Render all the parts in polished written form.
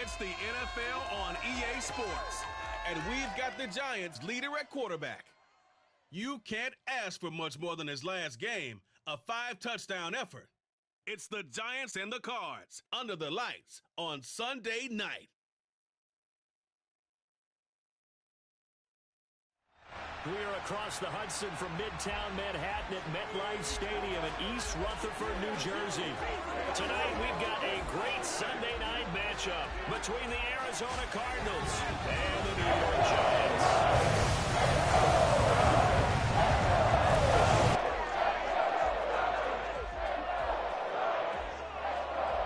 It's the NFL on EA Sports, and we've got the Giants leader at quarterback. You can't ask for much more than his last game, a 5-touchdown effort. It's the Giants and the Cards, under the lights, on Sunday night. We are across the Hudson from Midtown Manhattan at MetLife Stadium in East Rutherford, New Jersey. Tonight we've got a great Sunday night matchup between the Arizona Cardinals and the New York Giants.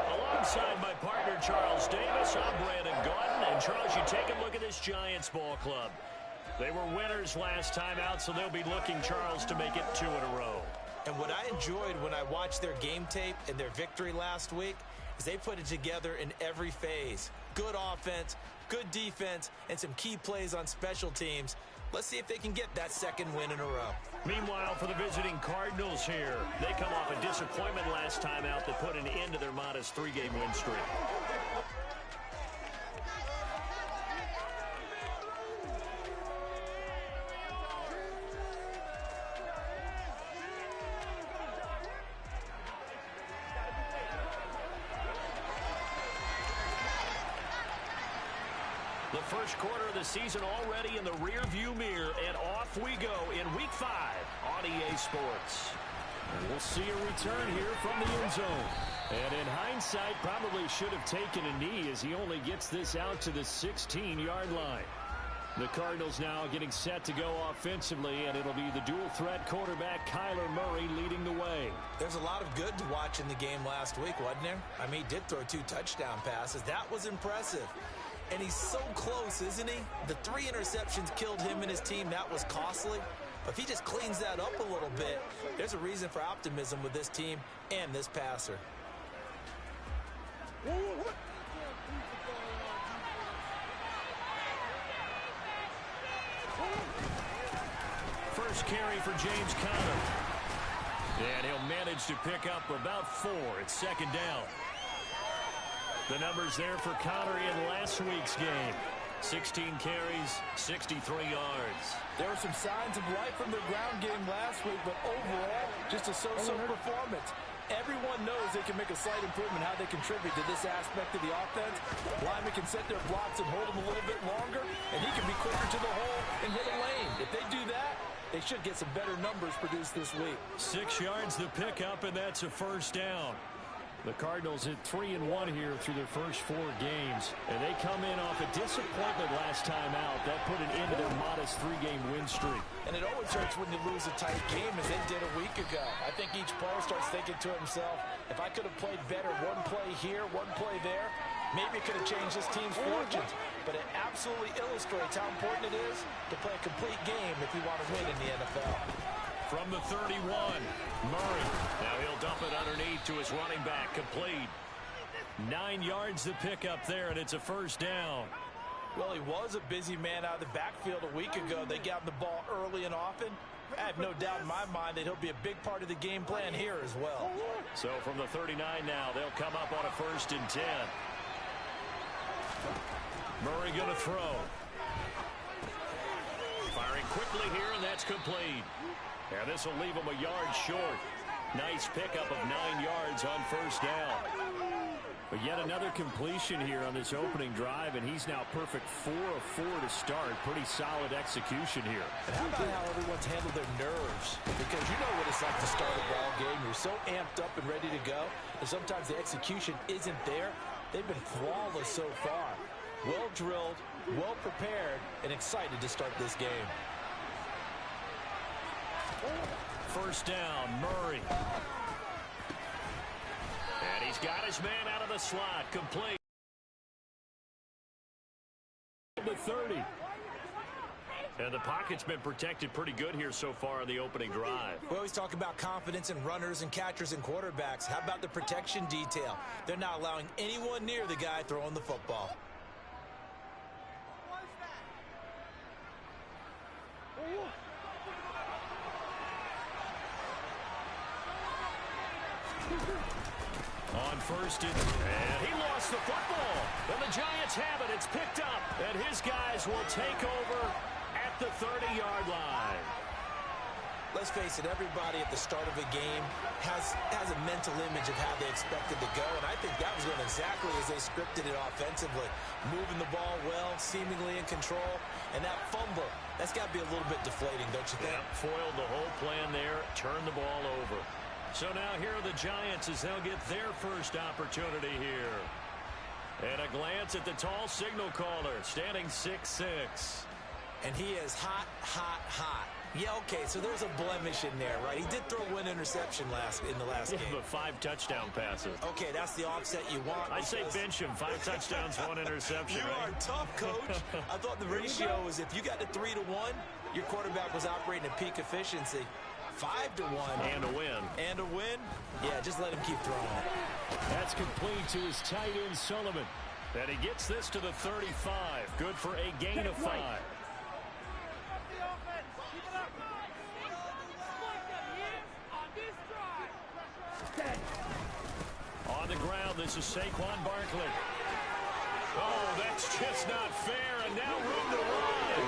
Alongside my partner Charles Davis, I'm Brandon Gordon. And Charles, you take a look at this Giants ball club. They were winners last time out, so they'll be looking, Charles, to make it 2 in a row. And what I enjoyed when I watched their game tape and their victory last week is they put it together in every phase. Good offense, good defense, and some key plays on special teams. Let's see if they can get that second win in a row. Meanwhile, for the visiting Cardinals here, they come off a disappointment last time out that put an end to their modest 3-game win streak. The first quarter of the season already in the rear-view mirror, and off we go in Week 5 on EA Sports. And we'll see a return here from the end zone. And in hindsight, probably should have taken a knee as he only gets this out to the 16-yard line. The Cardinals now getting set to go offensively, and it'll be the dual-threat quarterback Kyler Murray leading the way. There's a lot of good to watch in the game last week, wasn't there? I mean, he did throw 2 touchdown passes. That was impressive. And he's so close, isn't he? The 3 interceptions killed him and his team. That was costly. But if he just cleans that up a little bit, there's a reason for optimism with this team and this passer. First carry for James Conner. And he'll manage to pick up about 4. It's second down. The numbers there for Conner in last week's game. 16 carries, 63 yards. There were some signs of life from their ground game last week, but overall, just a so-so performance. Everyone knows they can make a slight improvement how they contribute to this aspect of the offense. Linemen can set their blocks and hold them a little bit longer, and he can be quicker to the hole and hit a lane. If they do that, they should get some better numbers produced this week. 6 yards to pick up, and that's a first down. The Cardinals hit 3-1 here through their first 4 games, and they come in off a disappointment last time out. That put an end to their modest 3-game win streak. And it always hurts when you lose a tight game, as they did a week ago. I think each player starts thinking to himself, if I could have played better one play here, one play there, maybe it could have changed this team's fortunes. But it absolutely illustrates how important it is to play a complete game if you want to win in the NFL. From the 31, Murray. Now he'll dump it underneath to his running back, complete. 9 yards to pick up there, and it's a first down. Well, he was a busy man out of the backfield a week ago. They got the ball early and often. I have no doubt in my mind that he'll be a big part of the game plan here as well. So from the 39 now, they'll come up on a 1st and 10. Murray going to throw. Firing quickly here, and that's complete. And this will leave him a yard short. Nice pickup of 9 yards on first down. But yet another completion here on this opening drive, and he's now perfect 4 of 4 to start. Pretty solid execution here. And how about how everyone's handled their nerves? Because you know what it's like to start a ball game. You're so amped up and ready to go, and sometimes the execution isn't there. They've been flawless so far. Well drilled, well prepared, and excited to start this game. First down, Murray. And he's got his man out of the slot, complete. The 30. And the pocket's been protected pretty good here so far on the opening drive. We always talk about confidence in runners and catchers and quarterbacks. How about the protection detail? They're not allowing anyone near the guy throwing the football. On first and he lost the football. And the Giants have it. It's picked up. And his guys will take over at the 30-yard line. Let's face it, everybody at the start of a game has a mental image of how they expect it to go, and I think that was going exactly as they scripted it offensively. Moving the ball well, seemingly in control, and that fumble, that's got to be a little bit deflating, don't you think? Yeah, foiled the whole plan there, turned the ball over. So now here are the Giants as they'll get their first opportunity here. And a glance at the tall signal caller, standing 6'6". And he is hot, hot, hot. Yeah, okay, so there's a blemish in there, right? He did throw one interception in the last game. But 5 touchdown passes. Okay, that's the offset you want. I say bench him. 5 touchdowns, 1 interception. You are tough, Coach. I thought the ratio was if you got to 3-1, your quarterback was operating at peak efficiency. 5-1. And a win. And a win? Yeah, just let him keep throwing it. That's complete to his tight end, Sullivan. And he gets this to the 35. Good for a gain of 5. On the ground, this is Saquon Barkley. Oh, that's just not fair, and now room to run.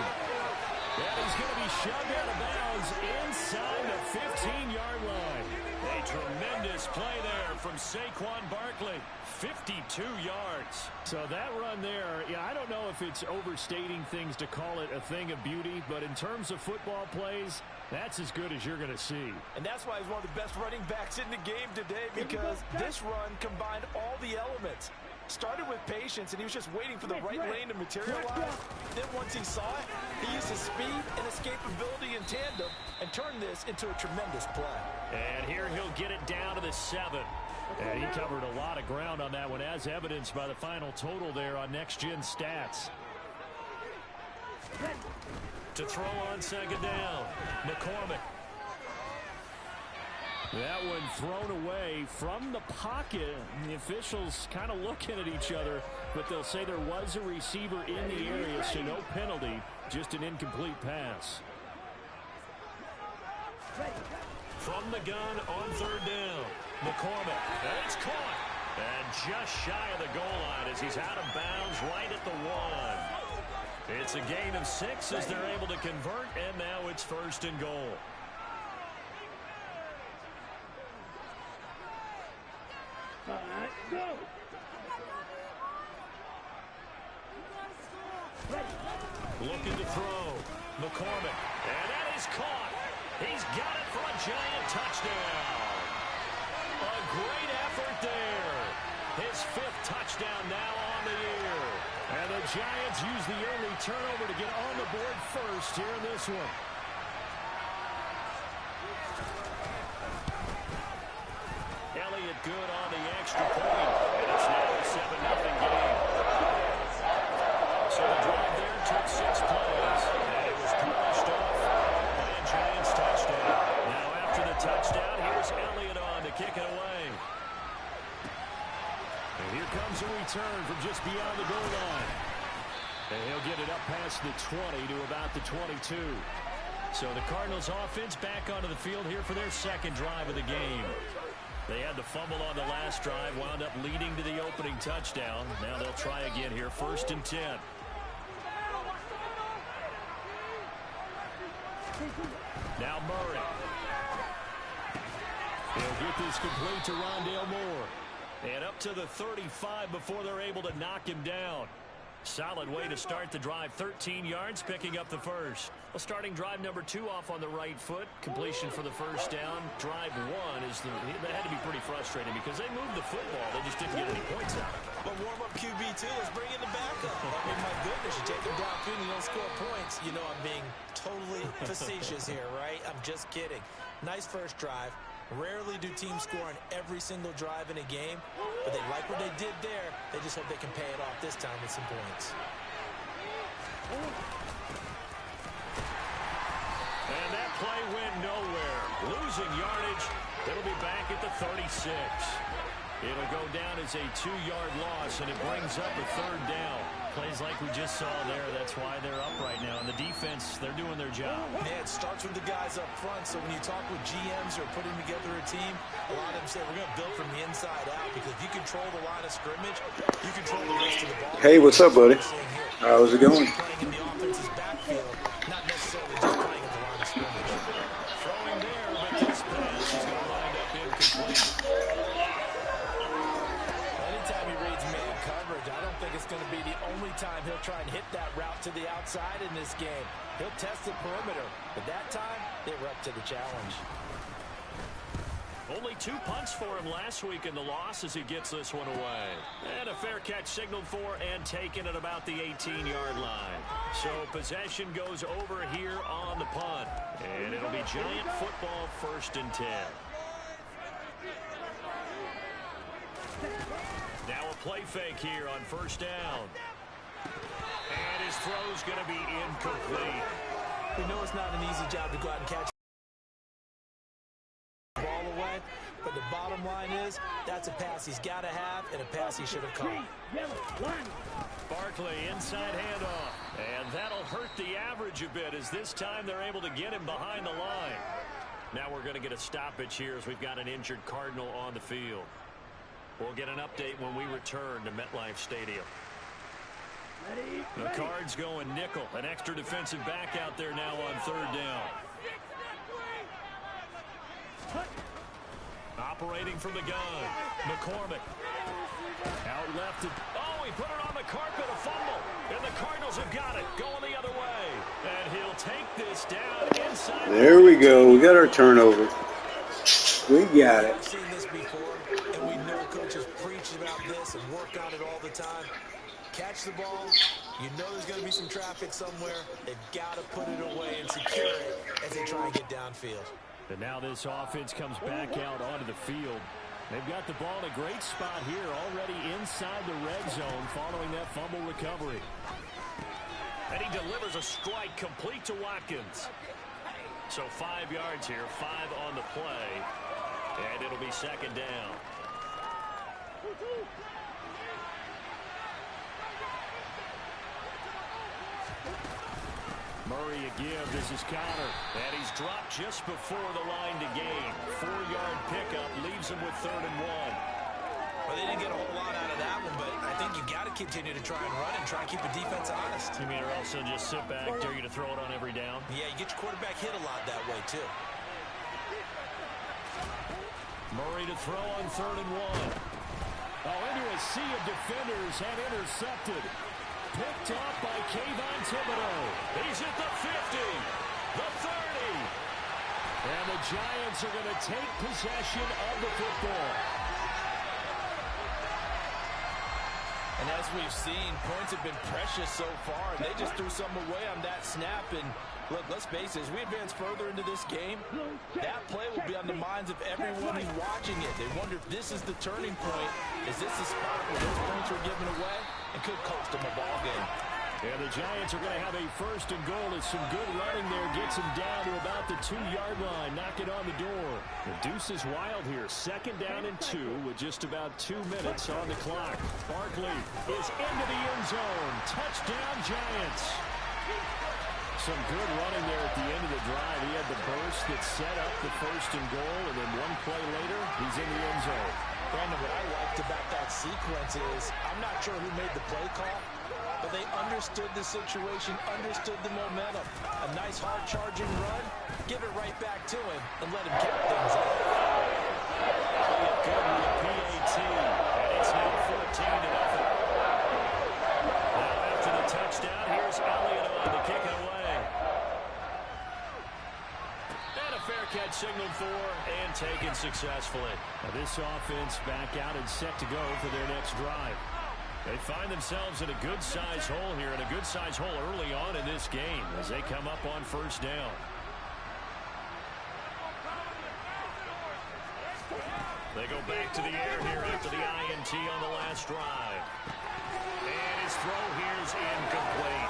And he's going to be shoved out of bounds inside the 15-yard line. A tremendous play there from Saquon Barkley. 52 yards. So that run there, yeah, I don't know if it's overstating things to call it a thing of beauty, but in terms of football plays, that's as good as you're going to see. And that's why he's one of the best running backs in the game today, because this run combined all the elements. Started with patience, and he was just waiting for the right lane to materialize. Then once he saw it, he used his speed and escapability in tandem and turned this into a tremendous play. And here he'll get it down to the 7. And he covered a lot of ground on that one, as evidenced by the final total there on Next Gen Stats. To throw on second down, McCormick. That one thrown away from the pocket. And the officials kind of looking at each other, but they'll say there was a receiver in the area, so no penalty, just an incomplete pass. From the gun on third down, McCormick. And it's caught. And just shy of the goal line as he's out of bounds right at the 1. It's a gain of 6 as they're able to convert, and now it's first and goal. All right, go. Looking to throw. McCormick. And that is caught. He's got it for a giant touchdown. A great effort there. His 5th touchdown now on the year. And the Giants use the early turnover to get on the board first here in this one. Elliott good on the extra point. And it's now a 7-0 game. So the drive there took 6 plays. And it was polished off by a Giants touchdown. Now after the touchdown, here's Elliott on to kick it away. And here comes a return from just beyond the goal line. And he'll get it up past the 20 to about the 22. So the Cardinals offense back onto the field here for their second drive of the game. They had the fumble on the last drive, wound up leading to the opening touchdown. Now they'll try again here, 1st and 10. Now Murray. He'll get this complete to Rondale Moore. And up to the 35 before they're able to knock him down. Solid way to start the drive. 13 yards, picking up the first. Well, starting drive number 2 off on the right foot. Completion for the first down. Drive 1 is that had to be pretty frustrating because they moved the football. They just didn't get any points out of it. But warm-up QB2, let's bring in the backup. I mean, my goodness, you take him downfield and you don't score points. You know I'm being totally facetious here, right? I'm just kidding. Nice first drive. Rarely do teams score on every single drive in a game, but they like what they did there. They just hope they can pay it off this time with some points. And that play went nowhere. Losing yardage. It'll be back at the 36. It'll go down as a 2-yard loss, and it brings up a 3rd down. Plays like we just saw there, that's why they're up right now. And the defense, they're doing their job. Yeah, it starts with the guys up front. So when you talk with GMs or putting together a team, a lot of them say we're going to build from the inside out, because if you control the line of scrimmage, you control the rest of the ball. Hey, what's up, buddy? How's it going? Playing in the offense's backfield, not necessarily just playing at the line of scrimmage. Throwing there, but this pass is going to wind up incomplete. Anytime he reads man coverage, I don't think it's going to be the only time he'll try and hit that route to the outside in this game. He'll test the perimeter, but that time they were up to the challenge. Only 2 punts for him last week in the loss as he gets this one away. And a fair catch signaled for and taken at about the 18-yard line. So possession goes over here on the punt. And it'll be Giant football 1st and 10. Now a play fake here on 1st down. And his throw's going to be incomplete. We know it's not an easy job to go out and catch the ball away, but the bottom line is that's a pass he's got to have and a pass he should have caught. Barkley inside handoff. And that'll hurt the average a bit as this time they're able to get him behind the line. Now we're going to get a stoppage here as we've got an injured Cardinal on the field. We'll get an update when we return to MetLife Stadium. The Cards going nickel. An extra defensive back out there now on 3rd down. Operating from the gun. McCormick. Out left. Oh, he put it on the carpet. A fumble. And the Cardinals have got it. Going the other way. And he'll take this down inside. There we go. We got our turnover. We got it. I've seen this before, and we know coaches preach about this and work on it all the time. Catch the ball. You know there's going to be some traffic somewhere. They've got to put it away and secure it as they try and get downfield. And now this offense comes back out onto the field. They've got the ball in a great spot here, already inside the red zone following that fumble recovery. And he delivers a strike complete to Watkins. So 5 yards here, 5 on the play. And it'll be 2nd down. Murray a give. This is Connor. And he's dropped just before the line to gain. 4-yard pickup leaves him with 3rd and 1. Well, they didn't get a whole lot out of that one, but I think you got to continue to try and run and try and keep the defense honest. You mean or else they'll just sit back, dare you to throw it on every down? Yeah, you get your quarterback hit a lot that way, too. Murray to throw on 3rd and 1. Oh, into a sea of defenders and intercepted. Picked off by Kayvon Thibodeau. He's at the 50, the 30. And the Giants are going to take possession of the football. And as we've seen, points have been precious so far, and they just threw some away on that snap. And look, let's face it, as we advance further into this game, that play will be on the minds of everyone who's watching it. They wonder if this is the turning point. Is this the spot where those points were given away and could cost them a ball game? Yeah, the Giants are going to have a 1st and goal. As some good running there gets him down to about the 2-yard line. Knock it on the door. The deuce is wild here. 2nd down and 2 with just about 2 minutes on the clock. Barkley is into the end zone. Touchdown, Giants. Some good running there at the end of the drive. He had the burst that set up the 1st and goal, and then one play later, he's in the end zone. Brandon, what I liked about that sequence is I'm not sure who made the play call, but they understood the situation, understood the momentum. A nice hard charging run, give it right back to him, and let him cap things off. Good with the PAT, and it's now 14-0. Now after the touchdown, here's Elliott on to kick it away. And a fair catch signaled for and taken successfully. Now this offense back out and set to go for their next drive. They find themselves in a good-sized hole here, and a good-sized hole early on in this game as they come up on 1st down. They go back to the air here after the INT on the last drive. And his throw here is incomplete.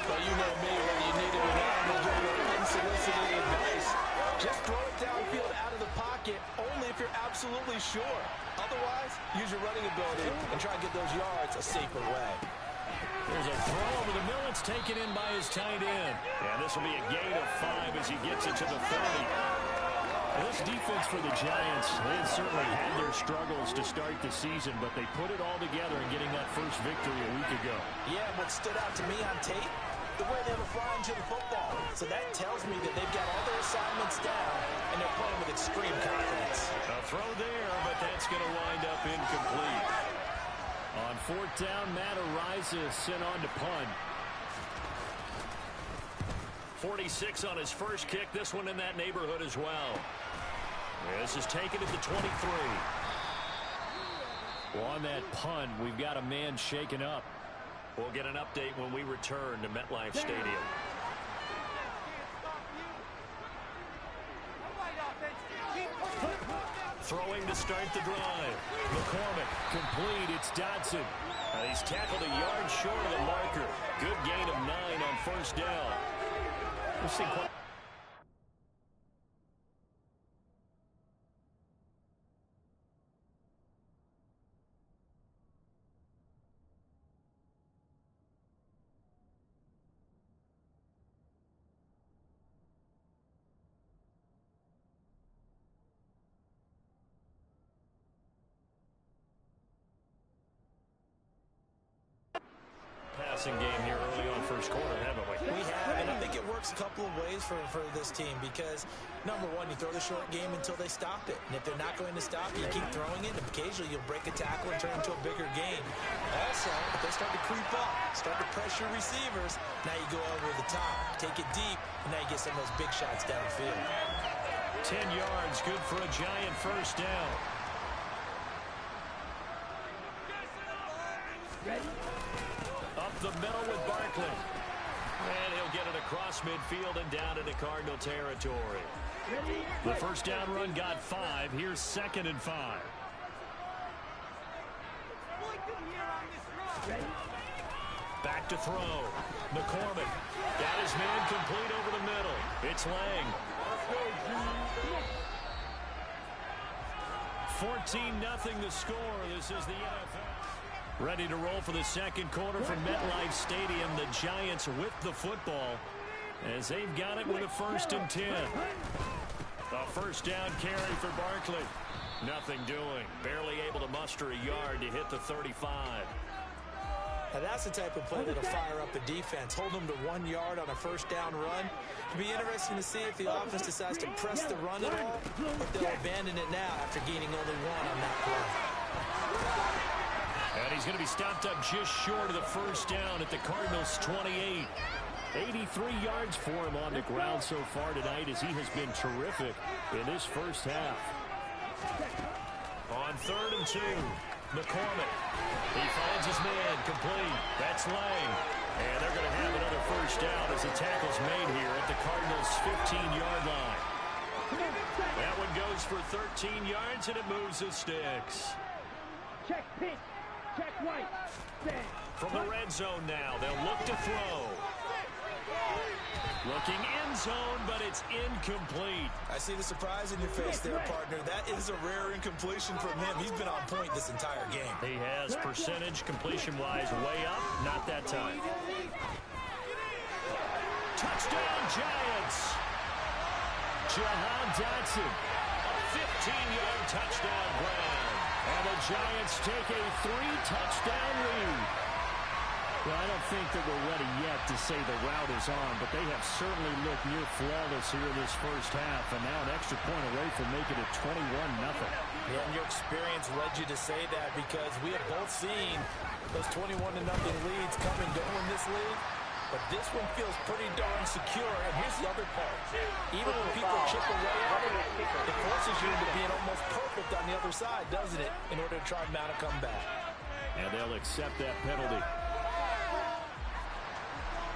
But you know me, whether you need it or not, I'm going to give you unsolicited advice. Just throw it downfield out of the pocket, only if you're absolutely sure. Otherwise, use your running ability and try and get those yards a safer way. There's a throw over the middle. It's taken in by his tight end. And this will be a gain of 5 as he gets it to the 30. This defense for the Giants, they had certainly had their struggles to start the season, but they put it all together in getting that first victory a week ago. Yeah, what stood out to me on tape, the way they were flying to the football. So that tells me that they've got all their assignments down, and they're playing with extreme confidence. A throw there, but that's going to wind up incomplete. On 4th down, Matt arises sent on to punt. 46 on his first kick. This one in that neighborhood as well. This is taken at the 23. Well, on that punt, we've got a man shaken up. We'll get an update when we return to MetLife Stadium. Throwing to start the drive. McCormick, complete. It's Dodson. He's tackled a yard short of the marker. Good gain of 9 on first down. We'll see. Passing game here early on first quarter, haven't we? We have, and I think it works a couple of ways for this team because, number one, you throw the short game until they stop it. And if they're not going to stop it, you keep throwing it, and occasionally you'll break a tackle and turn it into a bigger gain. Also, if they start to creep up, start to pressure receivers, now you go over the top, take it deep, and now you get some of those big shots downfield. 10 yards, good for a Giant first down. Ready? Up the middle with Barkley. And he'll get it across midfield and down into Cardinal territory. Ready? The first down run got 5. Here's 2nd and 5. Ready? Back to throw. McCormick got his man complete over the middle. It's Lang. 14-0 the score. This is the NFL. Ready to roll for the second quarter from MetLife Stadium. The Giants with the football as they've got it with a 1st and 10. A first down carry for Barkley. Nothing doing. Barely able to muster a yard to hit the 35. Now that's the type of play that'll fire up the defense. Hold them to 1 yard on a first down run. It'll be interesting to see if the offense decides to press the run at all, or if they'll abandon it now after gaining only 1 on that play. And he's going to be stopped up just short of the first down at the Cardinals' 28. 83 yards for him on the ground so far tonight as he has been terrific in this first half. On 3rd and 2, McCormick. He finds his man complete. That's Lang. And they're going to have another first down as the tackle's made here at the Cardinals' 15-yard line. That one goes for 13 yards, and it moves the sticks. Check pitch. Check right. Stand. From the red zone now, they'll look to throw. Looking end zone, but it's incomplete. I see the surprise in your face there, partner. That is a rare incompletion from him. He's been on point this entire game. He has percentage completion-wise way up. Not that time. Touchdown, Giants. Jahan Dotson. A 15-yard touchdown grab. And the Giants take a 3-touchdown lead. Well, I don't think that we're ready yet to say the route is on, but they have certainly looked near flawless here this first half, and now an extra point away from making it 21-0. Yeah, and your experience led you to say that because we have both seen those 21-0 leads come and go in this league, but this one feels pretty darn secure, and here's the other part. Even when people chip away at it, it forces you into being almost perfect on the other side, doesn't it, in order to try and mount a comeback. And they'll accept that penalty.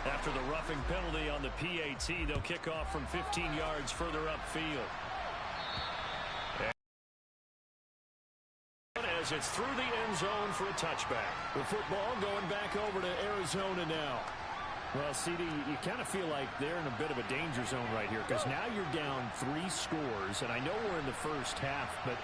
After the roughing penalty on the PAT, they'll kick off from 15 yards further upfield. As it's through the end zone for a touchback. The football going back over to Arizona now. Well, CD, you kind of feel like they're in a bit of a danger zone right here because now you're down 3 scores, and I know we're in the first half, but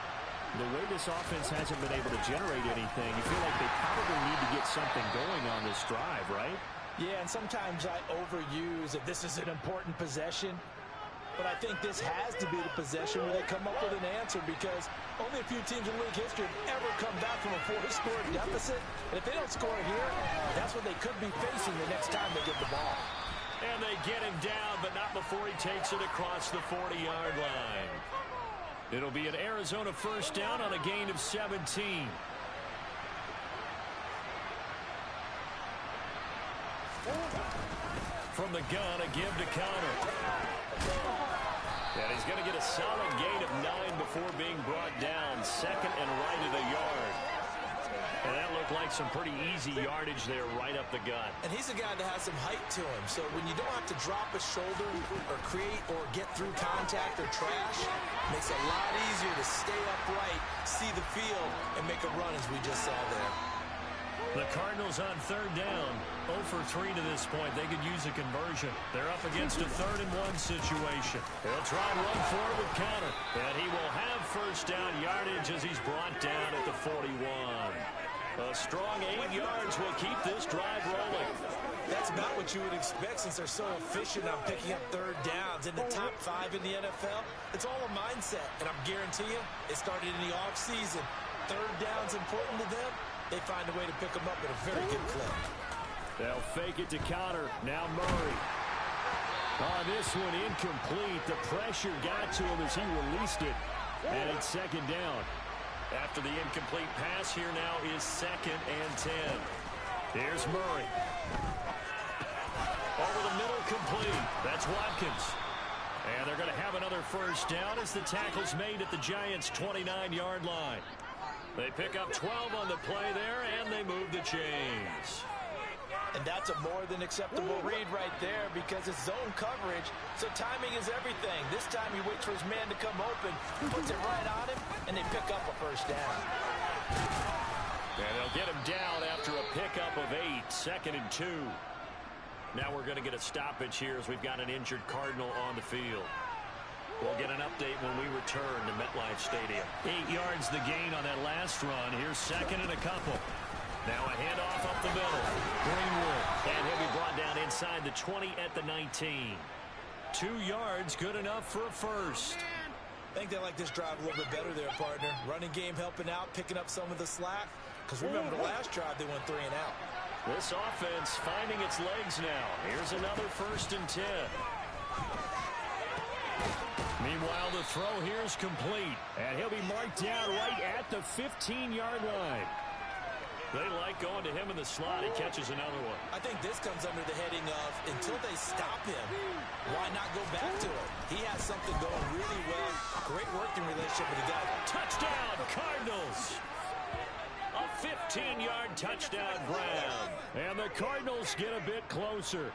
The way this offense hasn't been able to generate anything, you feel like they probably need to get something going on this drive, right? Yeah, and sometimes I overuse that this is an important possession. But I think this has to be the possession where they come up with an answer, because only a few teams in league history have ever come back from a 4-score deficit. And if they don't score here, that's what they could be facing the next time they get the ball. And they get him down, but not before he takes it across the 40-yard line. It'll be an Arizona first down on a gain of 17. From the gun, a give to Connor. And he's going to get a solid gain of 9 before being brought down. Second and right at a yard. And that looked like some pretty easy yardage there right up the gut. And he's a guy that has some height to him. So when you don't have to drop a shoulder or create or get through contact or trash, makes it a lot easier to stay upright, see the field, and make a run as we just saw there. The Cardinals on third down. 0 for 3 to this point. They could use a conversion. They're up against a 3rd-and-1 situation. They'll try and run forward with Connor. And he will have first down yardage as he's brought down at the 41. A strong 8 yards will keep this drive rolling. That's about what you would expect since they're so efficient on picking up third downs in the top 5 in the NFL. It's all a mindset, and I'm guarantee you it started in the offseason. Third down's important to them. They find a way to pick them up at a very good clip. They'll fake it to Connor. Now Murray. On this one, incomplete. The pressure got to him as he released it. And it's second down. After the incomplete pass, here now is 2nd and 10. Here's Murray. Over the middle, complete. That's Watkins. And they're going to have another first down as the tackle's made at the Giants' 29-yard line. They pick up 12 on the play there, and they move the chains. And that's a more than acceptable read right there, because it's zone coverage, so timing is everything. This time he waits for his man to come open, puts it right on him, and they pick up a first down. And they'll get him down after a pickup of 8, 2nd and 2. Now we're going to get a stoppage here as we've got an injured Cardinal on the field. We'll get an update when we return to MetLife Stadium. 8 yards the gain on that last run. Here's 2nd and a couple. Now a handoff up the middle. Greenwood. And he'll be brought down inside the 20 at the 19. 2 yards, good enough for a first. I think they like this drive a little bit better there, partner. Running game helping out, picking up some of the slack. Because remember, the last drive they went 3 and out. This offense finding its legs now. Here's another 1st and 10. Meanwhile, the throw here is complete. And he'll be marked down right at the 15-yard line. They like going to him in the slot. He catches another one. I think this comes under the heading of, until they stop him, why not go back to it? He has something going really well. Great working relationship with the guy. Touchdown, Cardinals! A 15-yard touchdown grab. And the Cardinals get a bit closer.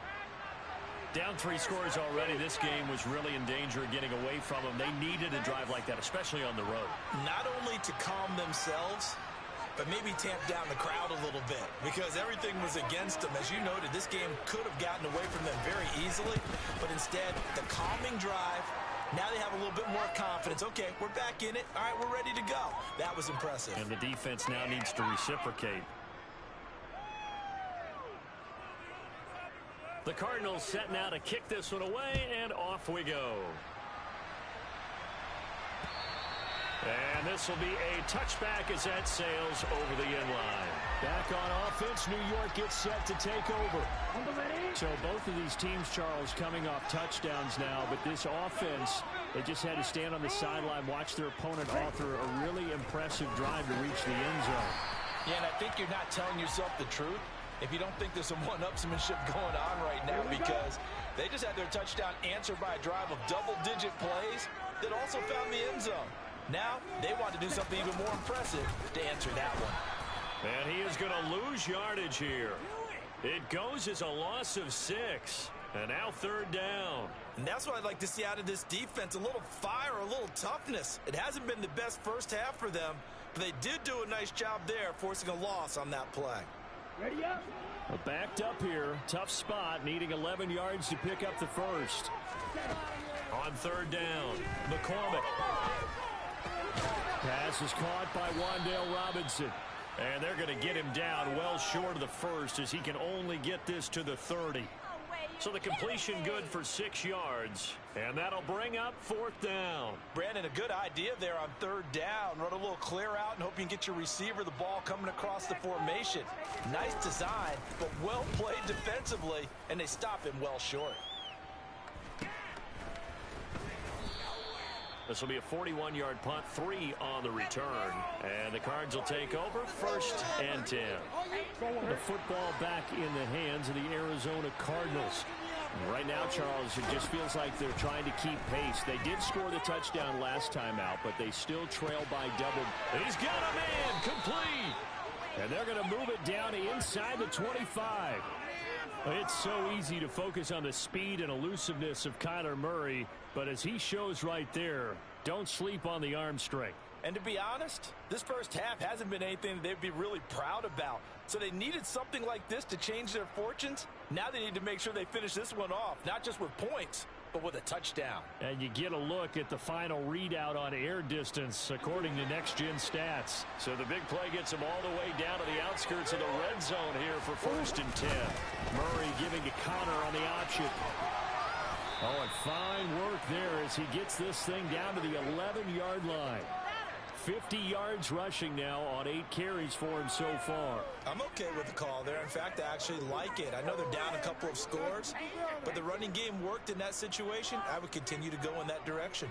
Down 3 scores already. This game was really in danger of getting away from them. They needed a drive like that, especially on the road. Not only to calm themselves, but maybe tamp down the crowd a little bit, because everything was against them. As you noted, this game could have gotten away from them very easily, but instead, the calming drive, now they have a little bit more confidence. Okay, we're back in it. All right, we're ready to go. That was impressive. And the defense now needs to reciprocate. The Cardinals set now to kick this one away, and off we go. And this will be a touchback as that sails over the end line. Back on offense, New York gets set to take over. So both of these teams, Charles, coming off touchdowns now, but this offense, they just had to stand on the sideline, watch their opponent author a really impressive drive to reach the end zone. Yeah, and I think you're not telling yourself the truth if you don't think there's some one-upsmanship going on right now, because they just had their touchdown answered by a drive of double-digit plays that also found the end zone. Now, they want to do something even more impressive to answer that one. And he is going to lose yardage here. It goes as a loss of 6. And now 3rd down. And that's what I'd like to see out of this defense. A little fire, a little toughness. It hasn't been the best first half for them, but they did do a nice job there, forcing a loss on that play. Ready up. Backed up here. Tough spot, needing 11 yards to pick up the first. On 3rd down, McCormick. Pass is caught by Wan'Dale Robinson. And they're going to get him down well short of the first as he can only get this to the 30. So the completion good for 6 yards. And that'll bring up 4th down. Brandon, a good idea there on 3rd down. Run a little clear out and hope you can get your receiver the ball coming across the formation. Nice design, but well played defensively, and they stop him well short. This will be a 41-yard punt, 3 on the return. And the Cards will take over 1st and 10. The football back in the hands of the Arizona Cardinals. Right now, Charles, it just feels like they're trying to keep pace. They did score the touchdown last time out, but they still trail by double. He's got a man, complete. And they're going to move it down to inside the 25. It's so easy to focus on the speed and elusiveness of Kyler Murray, but as he shows right there, don't sleep on the arm strength. And to be honest, this first half hasn't been anything that they'd be really proud about. So they needed something like this to change their fortunes. Now they need to make sure they finish this one off, not just with points, but with a touchdown. And you get a look at the final readout on air distance, according to Next Gen Stats. So the big play gets them all the way down to the outskirts of the red zone here for 1st and 10. Murray giving to Connor on the option. Oh, and fine work there as he gets this thing down to the 11-yard line. 50 yards rushing now on 8 carries for him so far. I'm okay with the call there. In fact, I actually like it. I know they're down a couple of scores, but the running game worked in that situation. I would continue to go in that direction.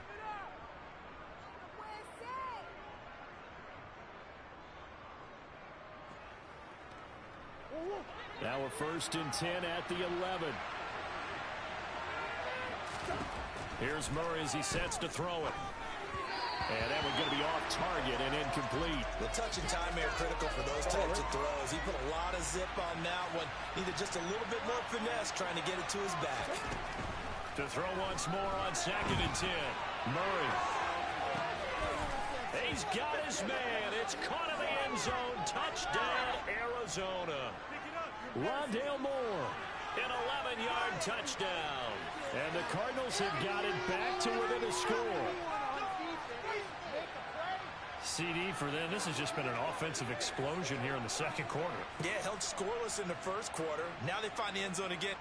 Now we're 1st and 10 at the 11. Here's Murray as he sets to throw it. And that one's going to be off target and incomplete. The touch and time here critical for those types of throws. He put a lot of zip on that one. Needed just a little bit more finesse trying to get it to his back. To throw once more on 2nd and 10. Murray. He's got his man. It's caught in the end zone. Touchdown, Arizona. Rondale Moore. An 11-yard touchdown. And the Cardinals have got it back to within a score. CD for them. This has just been an offensive explosion here in the 2nd quarter. Yeah, held scoreless in the 1st quarter. Now they find the end zone again.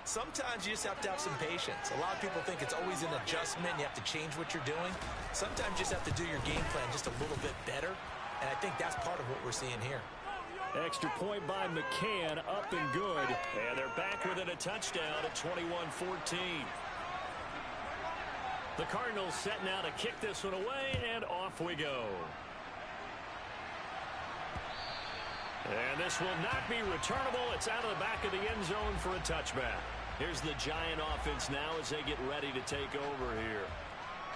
Sometimes you just have to have some patience. A lot of people think it's always an adjustment. You have to change what you're doing. Sometimes you just have to do your game plan just a little bit better. And I think that's part of what we're seeing here. Extra point by McCann, up and good. And they're back within a touchdown at 21-14. The Cardinals set now to kick this one away, and off we go. And this will not be returnable. It's out of the back of the end zone for a touchback. Here's the Giant offense now as they get ready to take over here.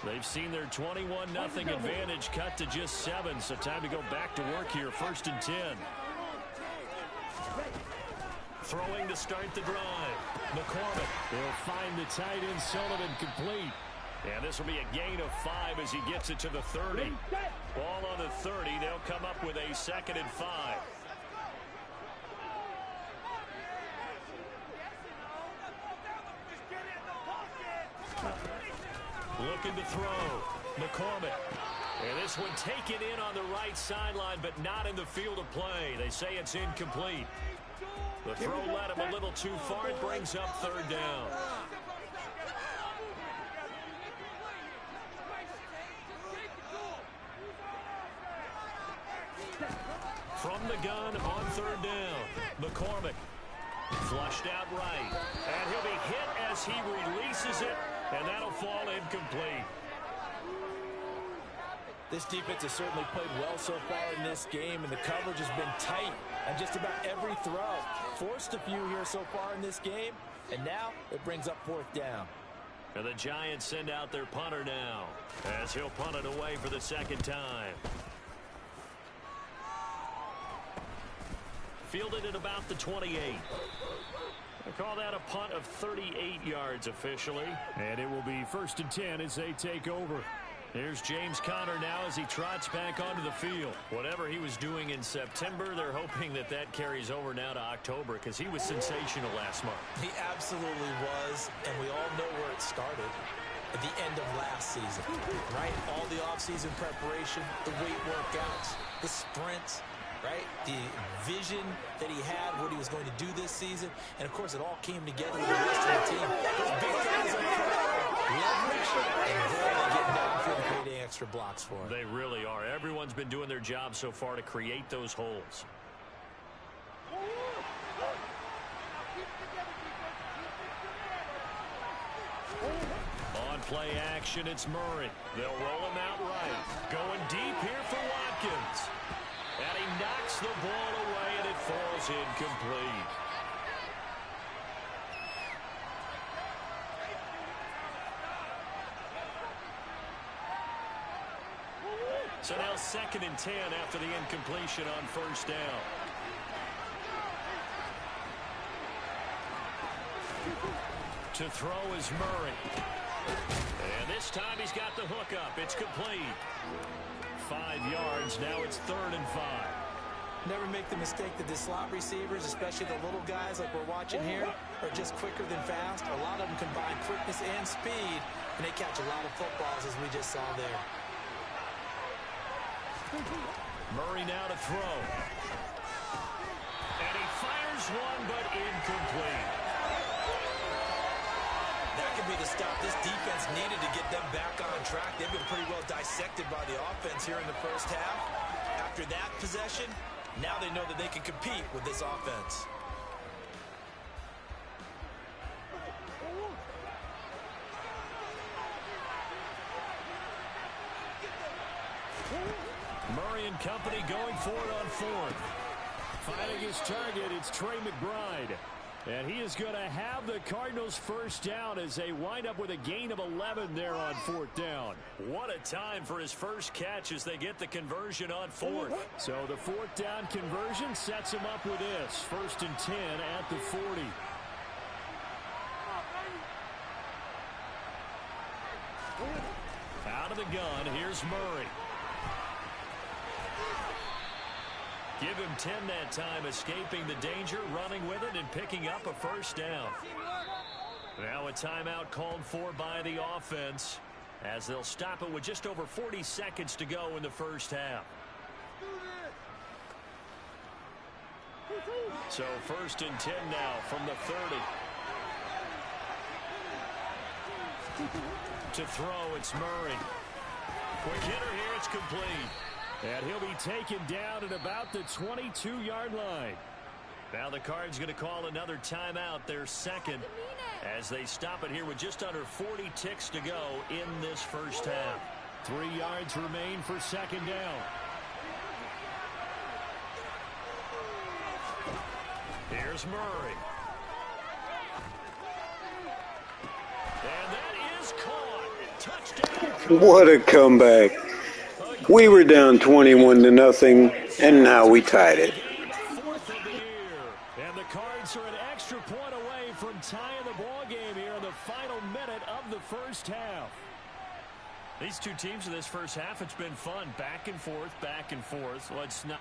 They've seen their 21-0 advantage cut to just 7, so time to go back to work here. 1st and 10. Throwing to start the drive. McCormick. They'll find the tight end Sullivan complete. And this will be a gain of 5 as he gets it to the 30. Ball on the 30. They'll come up with a 2nd and 5. Looking to throw. McCormick. And this one taken in on the right sideline, but not in the field of play. They say it's incomplete. The throw led him a little too far. It brings up 3rd down. From the gun on third down, McCormick flushed out right. And he'll be hit as he releases it, and that'll fall incomplete. This defense has certainly played well so far in this game, and the coverage has been tight on just about every throw. Forced a few here so far in this game, and now it brings up fourth down. And the Giants send out their punter now, as he'll punt it away for the second time. Fielded at about the 28. They call that a punt of 38 yards officially. And it will be 1st and 10 as they take over. Here's James Conner now as he trots back onto the field. Whatever he was doing in September, they're hoping that that carries over now to October because he was sensational last month. He absolutely was, and we all know where it started. At the end of last season, right? All the offseason preparation, the weight workouts, the sprints, right? The vision that he had, what he was going to do this season. And, of course, it all came together with the rest of the team. Those big guys up front, leverage, and they're getting downfield and creating extra blocks for him. They really are. Everyone's been doing their job so far to create those holes. On play action, it's Murray. They'll roll him out right. Going deep here for Watkins. And he knocks the ball away, and it falls incomplete. So now 2nd and 10 after the incompletion on first down. To throw is Murray. And this time he's got the hook up. It's complete. 5 yards. Now it's 3rd and 5. Never make the mistake that the slot receivers, especially the little guys like we're watching here, are just quicker than fast. A lot of them combine quickness and speed, and they catch a lot of footballs, as we just saw there. Murray now to throw. And he fires one, but incomplete. That could be the stop this defense needed to get them back on track. They've been pretty well dissected by the offense here in the first half. After that possession, now they know that they can compete with this offense. Murray and company going for it on 4th. Finding his target, it's Trey McBride. And he is going to have the Cardinals first down as they wind up with a gain of 11 there on 4th down. What a time for his first catch as they get the conversion on 4th. So the 4th down conversion sets him up with this. 1st and 10 at the 40. Out of the gun, here's Murray. Give him 10 that time, escaping the danger, running with it, and picking up a first down. Now a timeout called for by the offense as they'll stop it with just over 40 seconds to go in the first half. So 1st and 10 now from the 30. To throw, it's Murray. Quick hitter here, it's complete. And he'll be taken down at about the 22-yard line. Now the Cards going to call another timeout, their second, as they stop it here with just under 40 ticks to go in this first half. 3 yards remain for 2nd down. Here's Murray. And that is caught. Touchdown. What a comeback. We were down 21-0, and now we tied it. 4th of the year. And the Cards are an extra point away from tying the ball game here in the final minute of the first half. These two teams in this first half, it's been fun. Back and forth, back and forth. Well, it's not.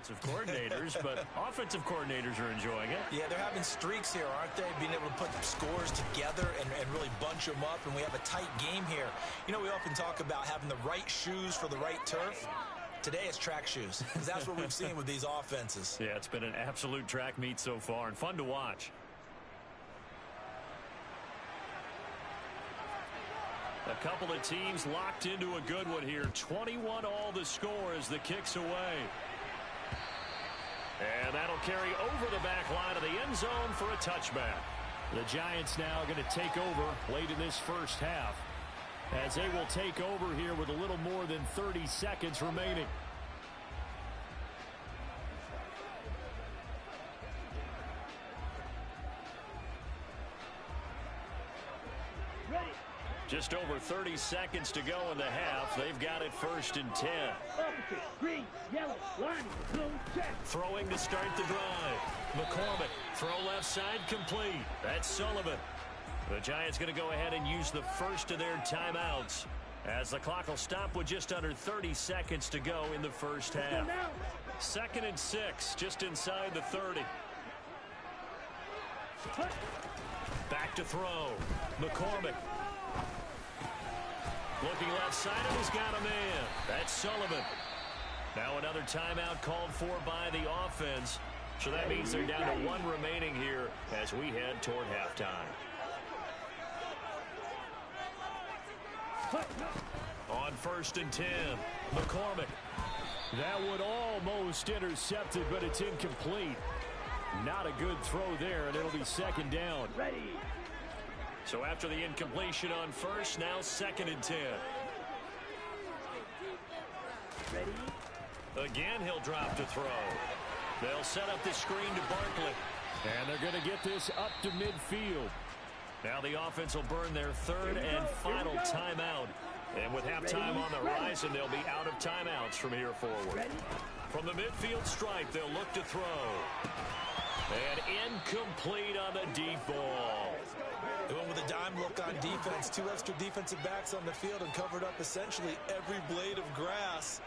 defensive coordinators, but offensive coordinators are enjoying it. Yeah, they're having streaks here, aren't they? Being able to put scores together and really bunch them up, and we have a tight game here. You know, we often talk about having the right shoes for the right turf. Today it's track shoes, because that's what we've seen with these offenses. Yeah, it's been an absolute track meet so far, and fun to watch. A couple of teams locked into a good one here. 21 all the score as the kick's away. And that'll carry over the back line of the end zone for a touchback. The Giants now going to take over late in this first half, as they will take over here with a little more than 30 seconds remaining. Just over 30 seconds to go in the half. They've got it 1st and 10. Opposite, green, yellow, line, blue, check. Throwing to start the drive. McCormick, throw left side complete. That's Sullivan. The Giants going to go ahead and use the first of their timeouts, as the clock will stop with just under 30 seconds to go in the first half. 2nd and 6, just inside the 30. Back to throw. McCormick. Looking left side, and he's got a man. That's Sullivan. Now another timeout called for by the offense. So that means they're down to 1 remaining here as we head toward halftime. On 1st and 10, McCormick. That would almost intercepted, but it's incomplete. Not a good throw there, and it'll be 2nd down. Ready. So after the incompletion on 1st, now 2nd and 10. Ready. Again, he'll drop to throw. They'll set up the screen to Barkley. And they're going to get this up to midfield. Now the offense will burn their 3rd and final timeout. And with halftime on the horizon, they'll be out of timeouts from here forward. From the midfield stripe, they'll look to throw. And incomplete on the deep ball. They went with a dime look on defense. 2 extra defensive backs on the field and covered up essentially every blade of grass.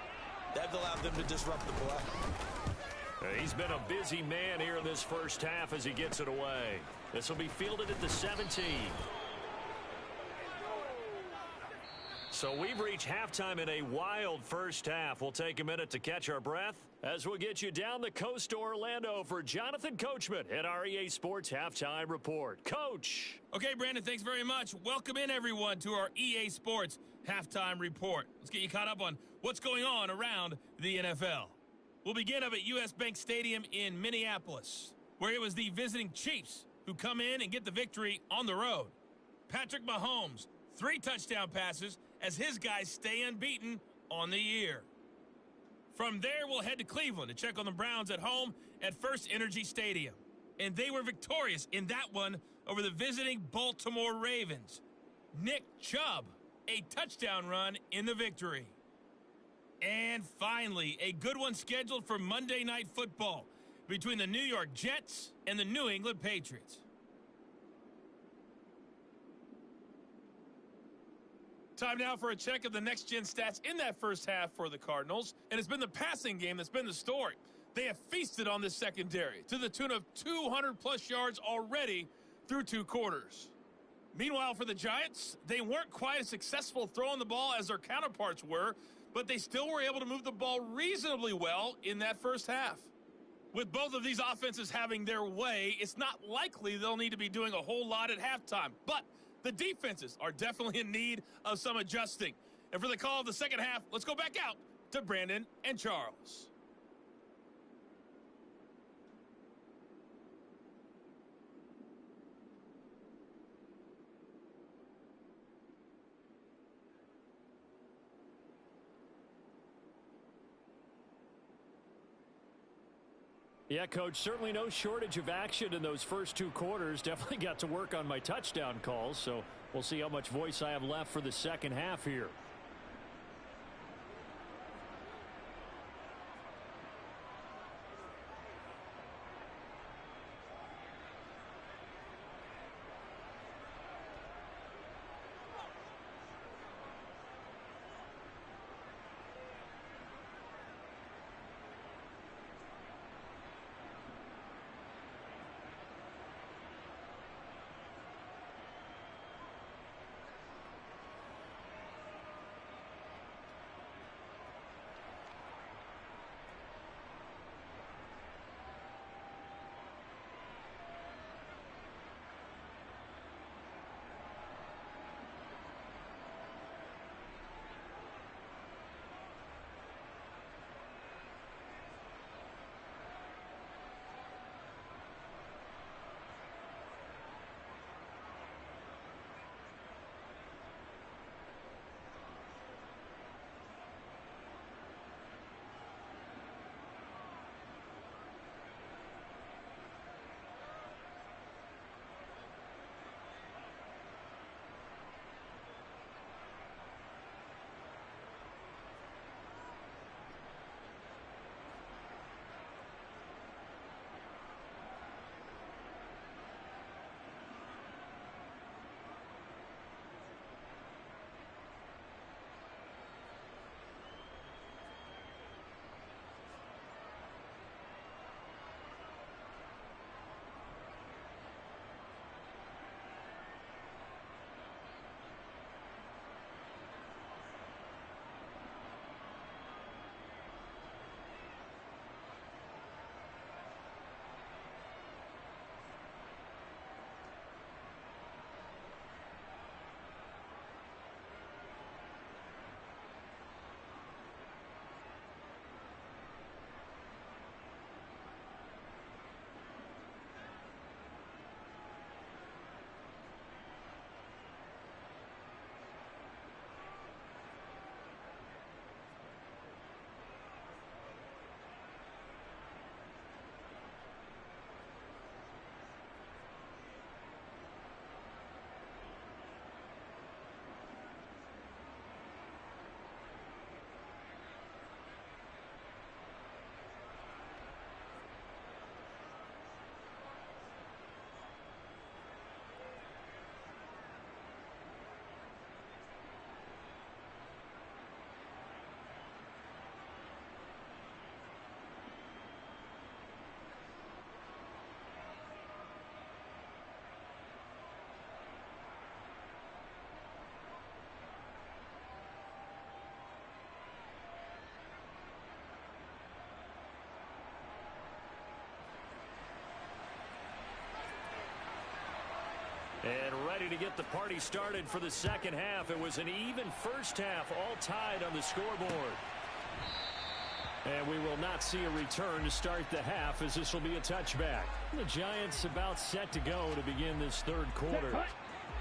That allowed them to disrupt the play. He's been a busy man here in this first half as he gets it away. This will be fielded at the 17. So we've reached halftime in a wild first half. We'll take a minute to catch our breath as we'll get you down the coast to Orlando for Jonathan Coachman at our EA Sports Halftime Report. Coach. Okay, Brandon, thanks very much. Welcome in, everyone, to our EA Sports Halftime Report. Let's get you caught up on what's going on around the NFL. We'll begin up at U.S. Bank Stadium in Minneapolis, where it was the visiting Chiefs who come in and get the victory on the road. Patrick Mahomes, 3 touchdown passes as his guys stay unbeaten on the year. From there, we'll head to Cleveland to check on the Browns at home at First Energy Stadium. And they were victorious in that one over the visiting Baltimore Ravens. Nick Chubb, a touchdown run in the victory. And finally, a good one scheduled for Monday Night Football between the New York Jets and the New England Patriots. Time now for a check of the next-gen stats in that first half for the Cardinals. And it's been the passing game that's been the story. They have feasted on this secondary to the tune of 200-plus yards already through 2 quarters. Meanwhile, for the Giants, they weren't quite as successful throwing the ball as their counterparts were, but they still were able to move the ball reasonably well in that first half. With both of these offenses having their way, it's not likely they'll need to be doing a whole lot at halftime. But the defenses are definitely in need of some adjusting. And for the call of the second half, let's go back out to Brandon and Charles. Yeah, Coach, certainly no shortage of action in those first 2 quarters. Definitely got to work on my touchdown calls, so we'll see how much voice I have left for the second half here. ready to get the party started for the second half. It was an even first half, all tied on the scoreboard. And we will not see a return to start the half, as this will be a touchback. The Giants about set to go to begin this third quarter.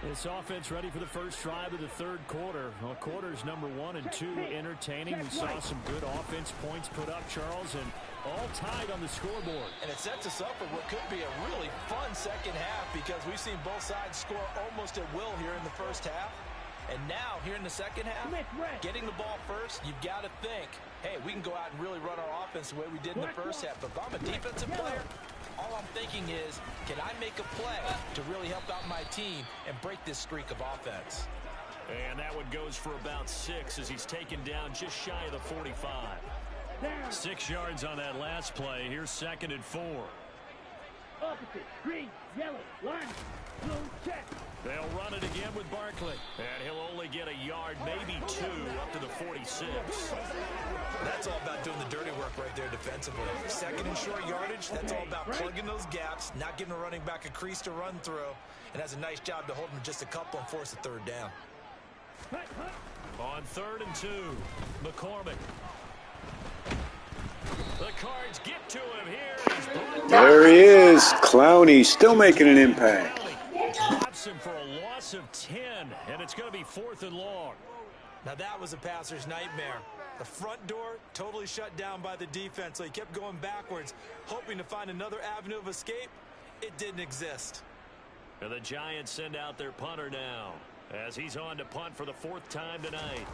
This offense ready for the first drive of the third quarter. Well, quarters number 1 and 2 entertaining. We saw some good offense points put up, Charles, and all tied on the scoreboard. And it sets us up for what could be a really fun second half, because we've seen both sides score almost at will here in the first half. And now, here in the second half, getting the ball first, you've got to think, hey, we can go out and really run our offense the way we did in the first half. But if I'm a defensive player, all I'm thinking is, can I make a play to really help out my team and break this streak of offense? And that one goes for about 6 as he's taken down just shy of the 45. 6 yards on that last play. Here's 2nd and 4. Opposite, green, yellow, line, blue, check. They'll run it again with Barkley. And he'll only get a yard, maybe 2, up to the 46. That's all about doing the dirty work right there defensively. 2nd and short yardage, that's all about plugging those gaps, not giving a running back a crease to run through, and has a nice job to hold him just a couple and force a third down. On 3rd and 2, McCormick. The Cards get to him here. There he is. Clowney still making an impact. Drops him for a loss of 10, and it's going to be 4th and long. Now that was a passer's nightmare. The front door totally shut down by the defense, so he kept going backwards, hoping to find another avenue of escape. It didn't exist. And the Giants send out their punter now, as he's on to punt for the 4th time tonight.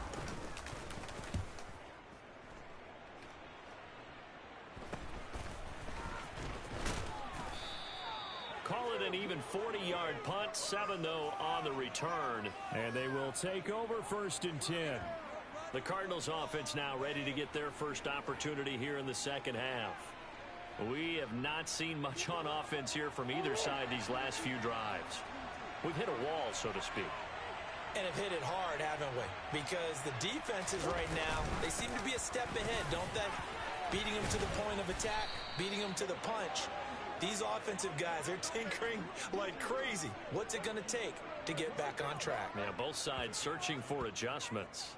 Call it an even 40-yard punt, 7 though on the return. And they will take over 1st and 10. The Cardinals offense now ready to get their first opportunity here in the second half. We have not seen much on offense here from either side these last few drives. We've hit a wall, so to speak. And have hit it hard, haven't we? Because the defenses right now, they seem to be a step ahead, don't they? Beating them to the point of attack, beating them to the punch. These offensive guys, they're tinkering like crazy. What's it going to take to get back on track? Yeah, both sides searching for adjustments.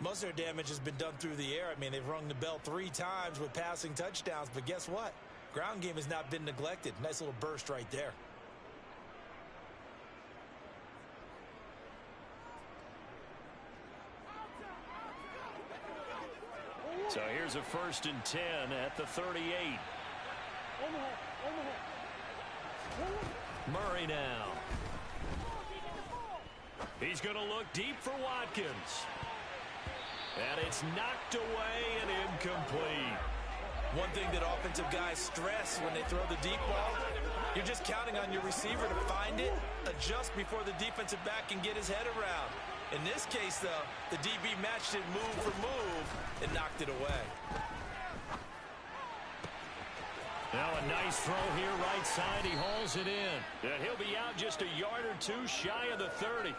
Most of their damage has been done through the air. I mean, they've rung the bell 3 times with passing touchdowns, but guess what? Ground game has not been neglected. Nice little burst right there. So here's a 1st and 10 at the 38. Murray now. He's going to look deep for Watkins. And it's knocked away and incomplete. One thing that offensive guys stress when they throw the deep ball, you're just counting on your receiver to find it, adjust before the defensive back can get his head around. In this case, though, the DB matched it move for move and knocked it away. Now a nice throw here right side. He hauls it in. And he'll be out just a yard or 2 shy of the 30.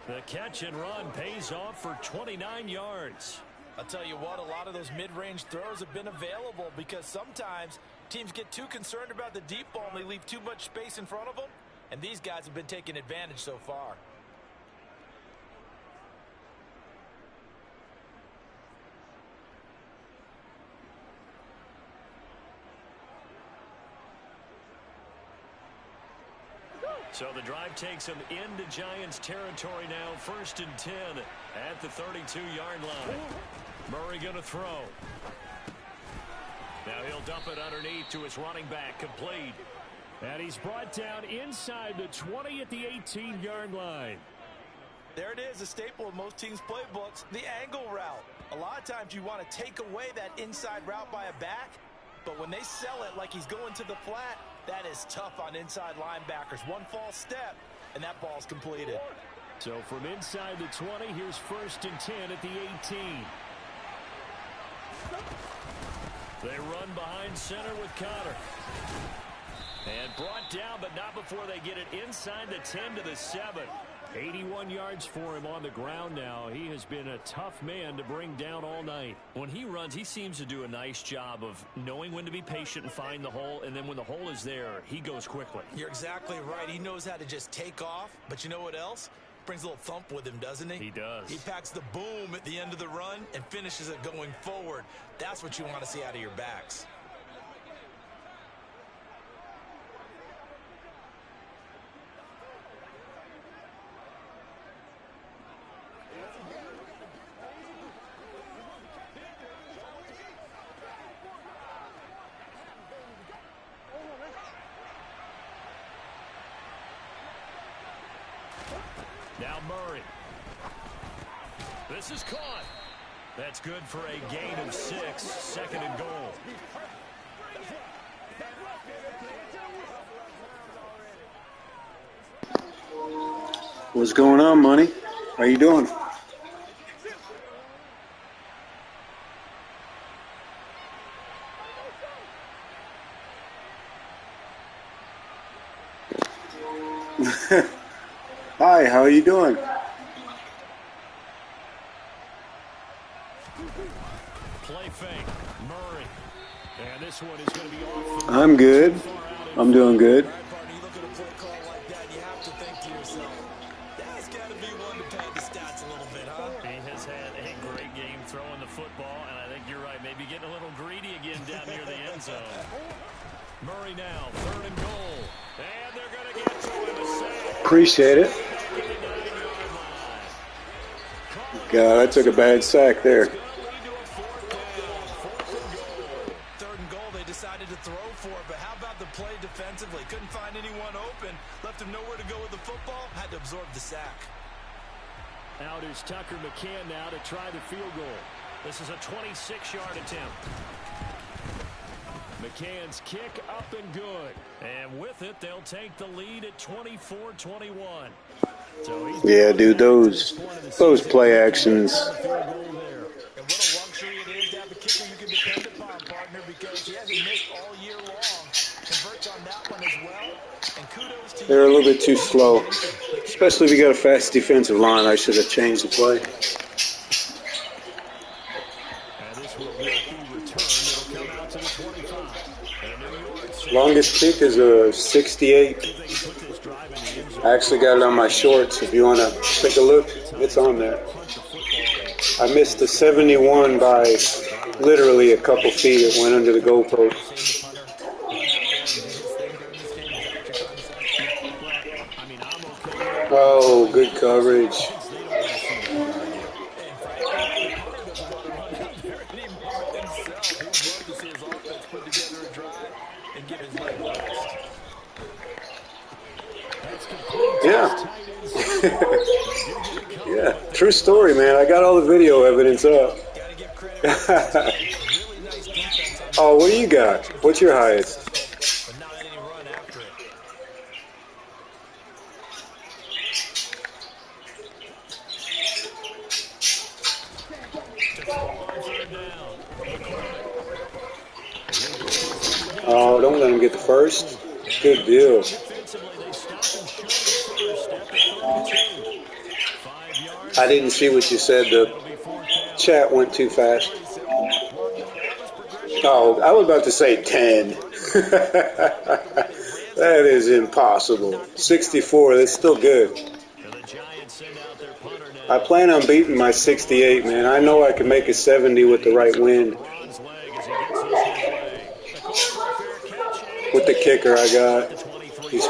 The catch and run pays off for 29 yards. I'll tell you what, a lot of those mid-range throws have been available because sometimes teams get too concerned about the deep ball and they leave too much space in front of them. And these guys have been taking advantage so far. So the drive takes him into Giants territory now. 1st and 10 at the 32-yard line. Murray going to throw. Now he'll dump it underneath to his running back, complete. And he's brought down inside the 20 at the 18-yard line. There it is, a staple of most teams' playbooks, the angle route. A lot of times you want to take away that inside route by a back, but when they sell it like he's going to the flat, that is tough on inside linebackers. One false step, and that ball's completed. So from inside the 20, here's 1st and 10 at the 18. They run behind center with Connor. And brought down, but not before they get it inside the 10 to the 7. 81 yards for him on the ground now. He has been a tough man to bring down all night. When he runs, he seems to do a nice job of knowing when to be patient and find the hole, and then when the hole is there, he goes quickly. You're exactly right. He knows how to just take off, but you know what else? Brings a little thump with him, doesn't he? He does. He packs the boom at the end of the run and finishes it going forward. That's what you want to see out of your backs. Now Murray. This is caught. That's good for a gain of 6, second and goal. What's going on, Money? How you doing? Hi, how are you doing? Play fake. Murray. And this one is going to be off. I'm good. I'm doing good. You look at a play call like that, you have to think to yourself, that's got to be one to pad the stats a little bit, huh? He has had a great game throwing the football, and I think you're right. Maybe getting a little greedy again down near the end zone. Murray now, third and goal. And they're going to get to him. A sack. Appreciate it. God, I took a bad sack there. Third and goal, they decided to throw for it, but how about the play defensively? Couldn't find anyone open, left him nowhere to go with the football, had to absorb the sack. Out is Tucker McCann now to try the field goal. This is a 26-yard attempt. McCann's kick up and good. And with it, they'll take the lead at 24-21. Yeah, dude, those play actions. And what a luxury it is to have a kicker you can depend upon, partner, because he hasn't missed all year long. Converts on that one as well. And kudos to They're a little bit too slow, especially if you got a fast defensive line. I should have changed the play. And this will not be returned. It'll come out to the 25. Longest kick is a 68. I actually got it on my shorts. If you want to take a look, it's on there. I missed the 71 by literally a couple feet. It went under the goalpost. Oh, good coverage. Yeah. Yeah, true story, man. I got all the video evidence up. Oh, what do you got? What's your highest? Oh, don't let him get the first. Good deal. I didn't see what you said. The chat went too fast. Oh, I was about to say 10. That is impossible. 64, that's still good. I plan on beating my 68, man. I know I can make a 70 with the right wind. With the kicker I got. He's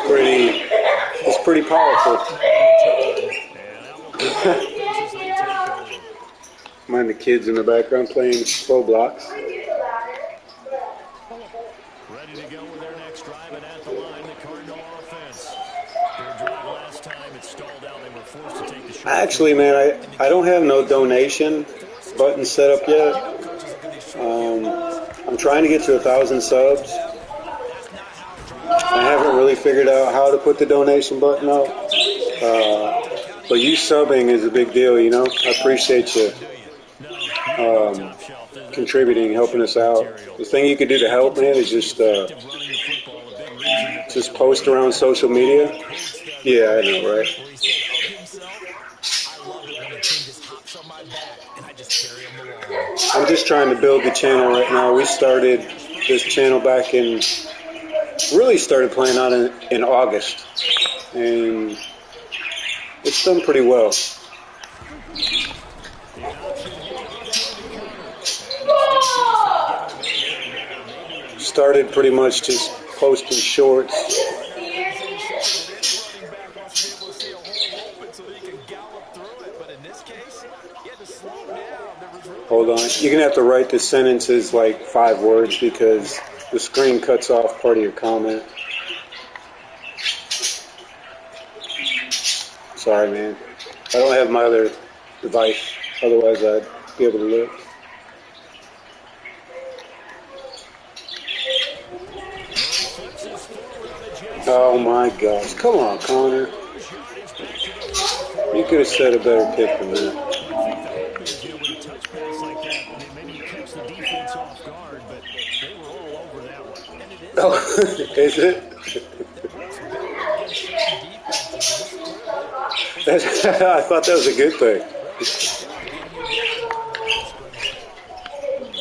pretty powerful. Mind the kids in the background playing Roblox. Ready to go with their next drive, and at the line, the Cardinal offense. Their drive last time, it stalled out. They were forced to take the short. Actually, man, I don't have no donation button set up yet. I'm trying to get to 1,000 subs. I haven't really figured out how to put the donation button up. But you subbing is a big deal, you know. I appreciate you contributing, helping us out. The thing you can do to help, man, is just post around social media. Yeah, I know, right? I'm just trying to build the channel right now. We started this channel back in, really started playing on it in August, and it's done pretty well. Started pretty much just posting shorts. Hold on. You're going to have to write the sentences like 5 words because the screen cuts off part of your comment. Sorry, man. I don't have my other device. Otherwise, I'd be able to look. Oh, my gosh. Come on, Connor. You could have said a better pick than that. Oh, is it? I thought that was a good thing.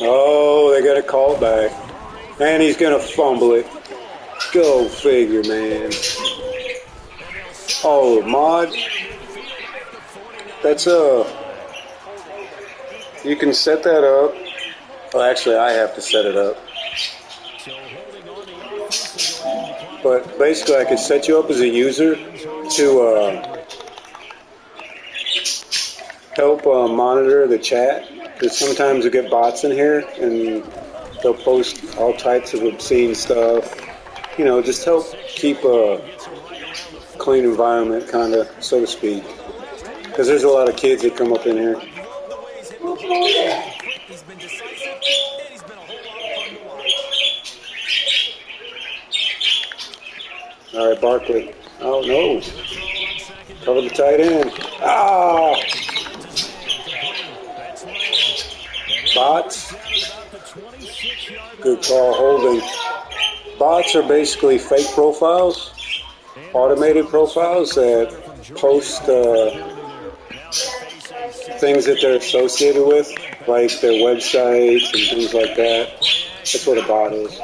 Oh, they got a call back. And he's going to fumble it. Go figure, man. Oh, Mod. That's you can set that up. Well, actually, I have to set it up. But basically, I could set you up as a user to help monitor the chat. Because sometimes you get bots in here, and they'll post all types of obscene stuff. You know, just help keep a clean environment, kind of, so to speak. Because there's a lot of kids that come up in here. All right, Barkley. Oh, no. Cover the tight end. Ah! Bots. Good call, holding. Bots are basically fake profiles, automated profiles that post things that they're associated with, like their websites and things like that. That's what a bot is.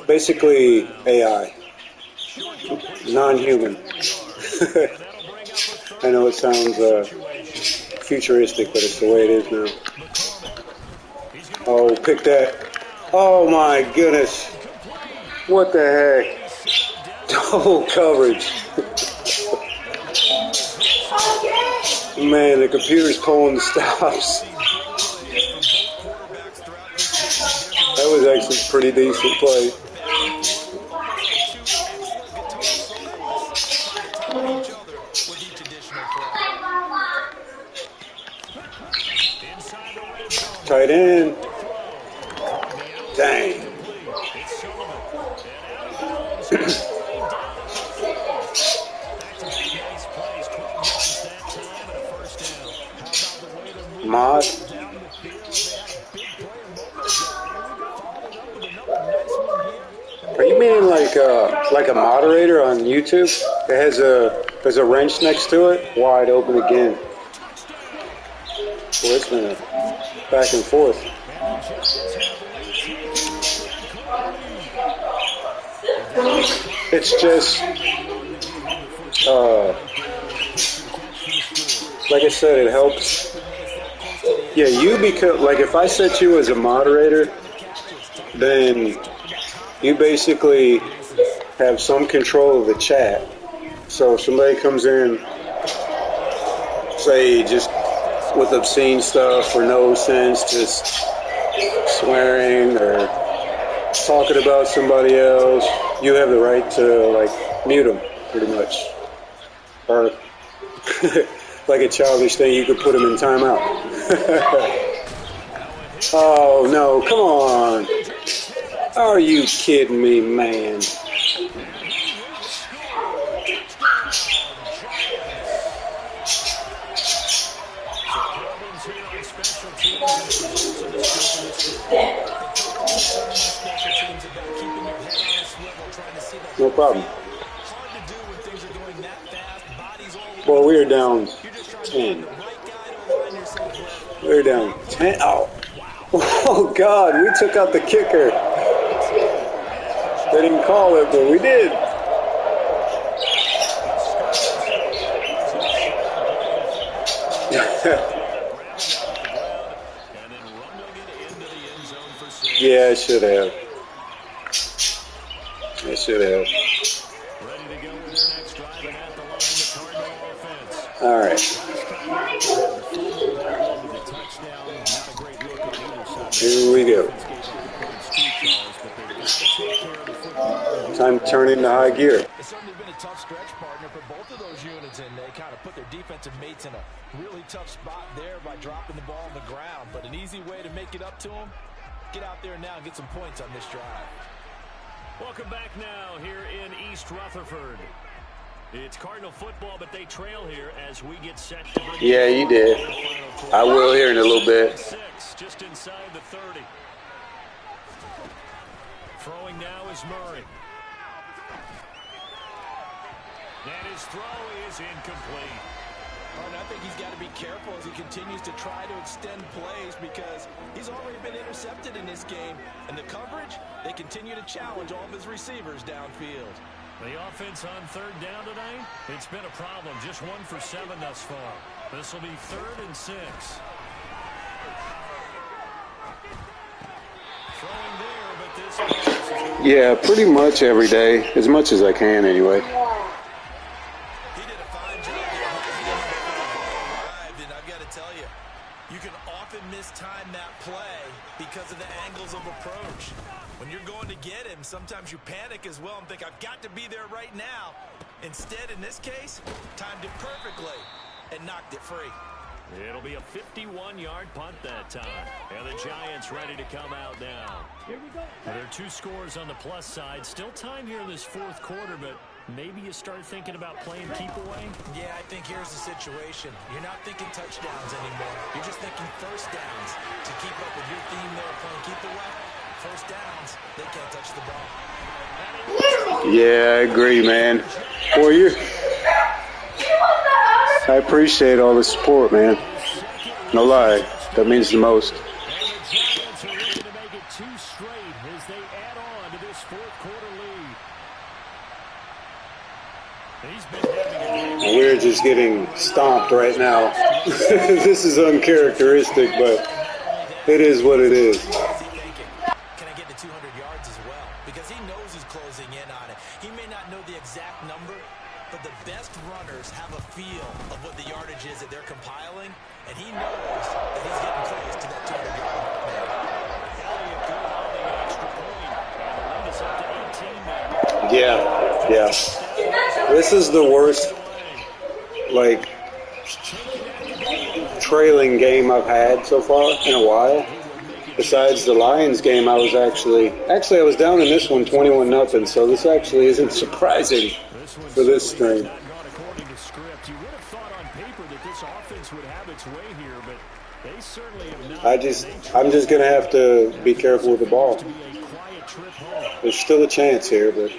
Basically AI, non-human. I know it sounds futuristic, but it's the way it is now. Oh, pick that. Oh my goodness. What the heck? Double coverage. Man, the computer's pulling the stops. That was actually a pretty decent play. Tight end. Dang. Mod. Are you meaning like a moderator on YouTube? It has there's a wrench next to it, wide open again. Boy, it's been a back and forth. It's just like I said, it helps. Yeah, you become like if I set you as a moderator, then you basically have some control of the chat. So if somebody comes in, say just with obscene stuff or no sense, just swearing or talking about somebody else, you have the right to like mute them, pretty much. Or like a childish thing, you could put them in timeout. Oh no, come on. Are you kidding me, man? No problem. Well, we were down 10. We were down 10. Oh. Oh, God. We took out the kicker. They didn't call it, but we did. Yeah, I should have. I should have. Ready to go with their next drive, and at the line, the Cardinal offense. All right. Here we go. Time to turn into high gear. It's certainly been a tough stretch, partner, for both of those units, and they kind of put their defensive mates in a really tough spot there by dropping the ball on the ground. But an easy way to make it up to them, get out there now and get some points on this drive. Welcome back now here in East Rutherford. It's Cardinal football, but they trail here as we get set to bring. Yeah, you did. I will here in a little bit. Just inside the 30. Throwing now is Murray. And his throw is incomplete. And I think he's got to be careful as he continues to try to extend plays because he's already been intercepted in this game. And the coverage, they continue to challenge all of his receivers downfield. The offense on third down tonight, it's been a problem. Just 1 for 7 thus far. This will be 3rd and 6. Throwing there, but this is... Yeah, pretty much every day. As much as I can, anyway. He did a fine job there. And I've got to tell you, you can often mistime that play because of the angles of approach. When you're going to get him, sometimes you panic as well and think, I've got to be there right now. Instead, in this case, timed it perfectly and knocked it free. It'll be a 51-yard punt that time. And the Giants ready to come out now. Here we go. There are 2 scores on the plus side. Still time here in this 4th quarter, but maybe you start thinking about playing keep away? Yeah, I think here's the situation. You're not thinking touchdowns anymore. You're just thinking first downs to keep up with your theme there playing keep away. First downs, they can't touch the ball. Yeah, I agree, man. Boy, I appreciate all the support, man. No lie, that means the most. And the Giants are ready to make it 2 straight as they add on to this 4th quarter lead. He's been having a game. We're just getting stomped right now. This is uncharacteristic, but it is what it is. Can I get to 200 yards as well? Because he knows he's closing in on it. He may not know the exact number, but the best runners have a feel of what the yardage is that they're compiling, and he knows that he's getting close to that 200-yard mark. Yeah. This is the worst, like, trailing game I've had so far in a while. Besides the Lions game, I was actually I was down in this one 21-0, so this actually isn't surprising for this string. I'm just gonna have to be careful with the ball. There's still a chance here, but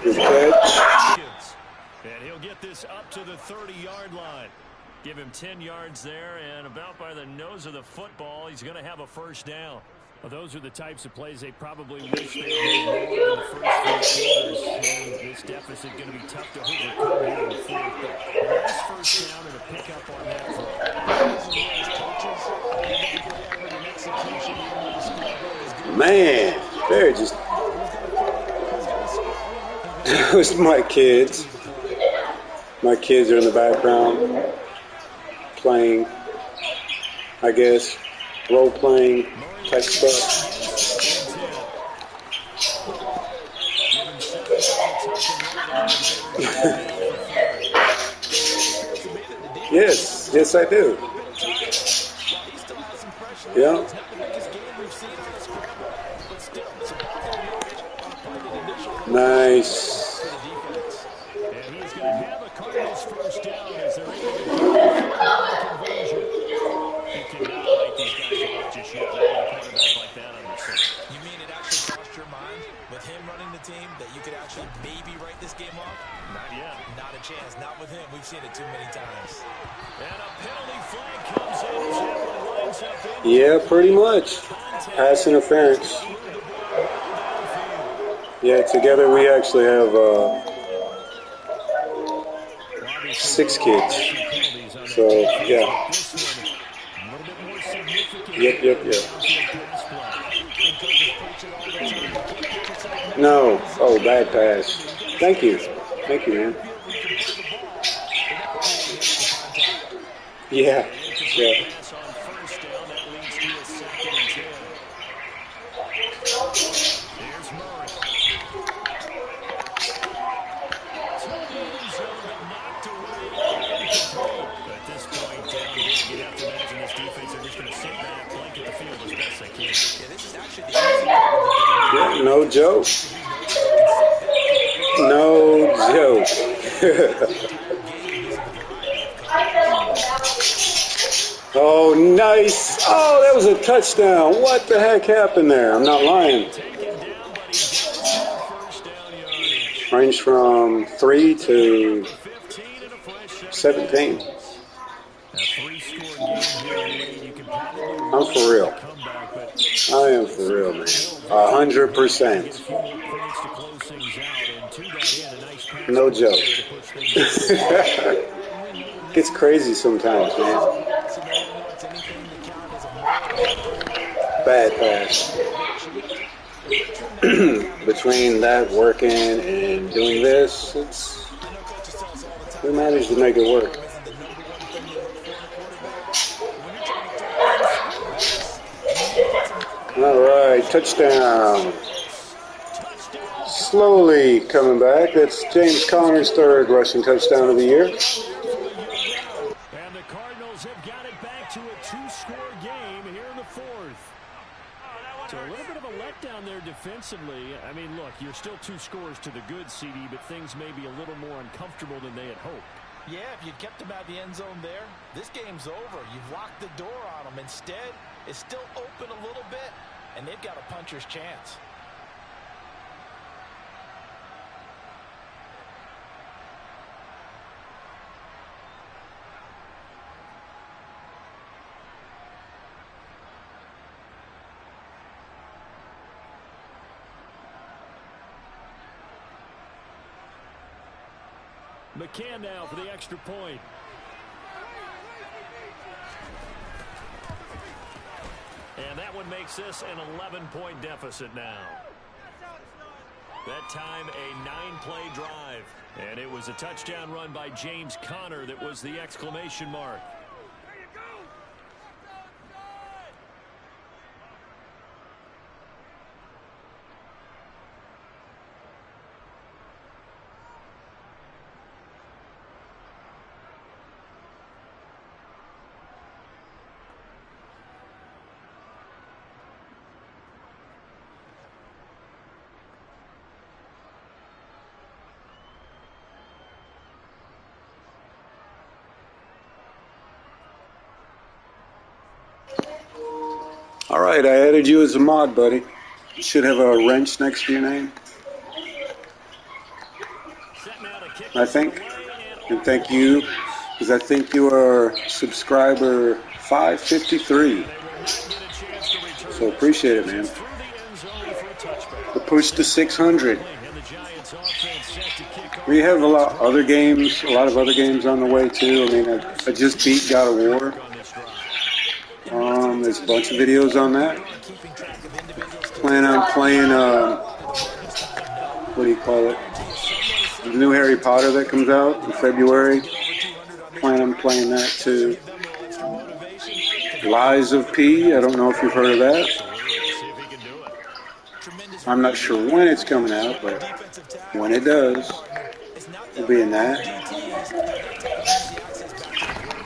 good catch. And he'll get this up to the 30-yard line. Give him 10 yards there, and about by the nose of the football, he's going to have a first down. Well, those are the types of plays they probably wish they made more in the first 3 quarters. And this deficit going to be tough to overcome here in the 4th. But a nice first down and a pickup on that throw. Man, they're just... It was my kids. My kids are in the background playing, I guess, role-playing type stuff. Yes, I do. Yeah. Nice. And he's going to have a Cardinals first down as they're able to conversion. You cannot write these guys off just yet. Not a quarterback like that on your side. You mean it actually crossed your mind with him running the team that you could actually maybe Yeah, pretty much. Pass interference. Yeah, together we actually have 6 kids. So, yeah. Yep. No. Oh, bad pass. Thank you, man. Yeah. Here's Murray. To the end zone, but knocked away and incomplete. At this point, down big, you'd have to imagine this defense are just going to sit back, blanket the field as best they can. Yeah, this is actually the easy part of the game. Yeah, no joke. No joke. Oh, nice. Oh, that was a touchdown. What the heck happened there? I'm not lying. Range from 3 to 17. I'm for real. I am for real, man. 100%. No joke. Gets crazy sometimes, man. Bad pass. Between that working and doing this, we managed to make it work. All right, touchdown. Slowly coming back. That's James Conner's 3rd rushing touchdown of the year. And the Cardinals have got it back to a 2-score game here in the 4th. So a little bit of a letdown there defensively. I mean, look, you're still 2 scores to the good, CD, but things may be a little more uncomfortable than they had hoped. Yeah, if you'd kept them out of the end zone there, this game's over. You've locked the door on them. Instead, it's still open a little bit, and they've got a puncher's chance. McCann now for the extra point. And that one makes this an 11-point deficit now. That time a 9-play drive. And it was a touchdown run by James Conner that was the exclamation mark. All right, I added you as a mod, buddy. You should have a wrench next to your name, I think. And thank you, because I think you are subscriber 553. So appreciate it, man. The push to 600. We have a lot of other games on the way too. I mean, I just beat God of War. There's a bunch of videos on that. Plan on playing, what do you call it? The new Harry Potter that comes out in February. Plan on playing that too. Lies of P. I don't know if you've heard of that. I'm not sure when it's coming out, but when it does, we'll be in that.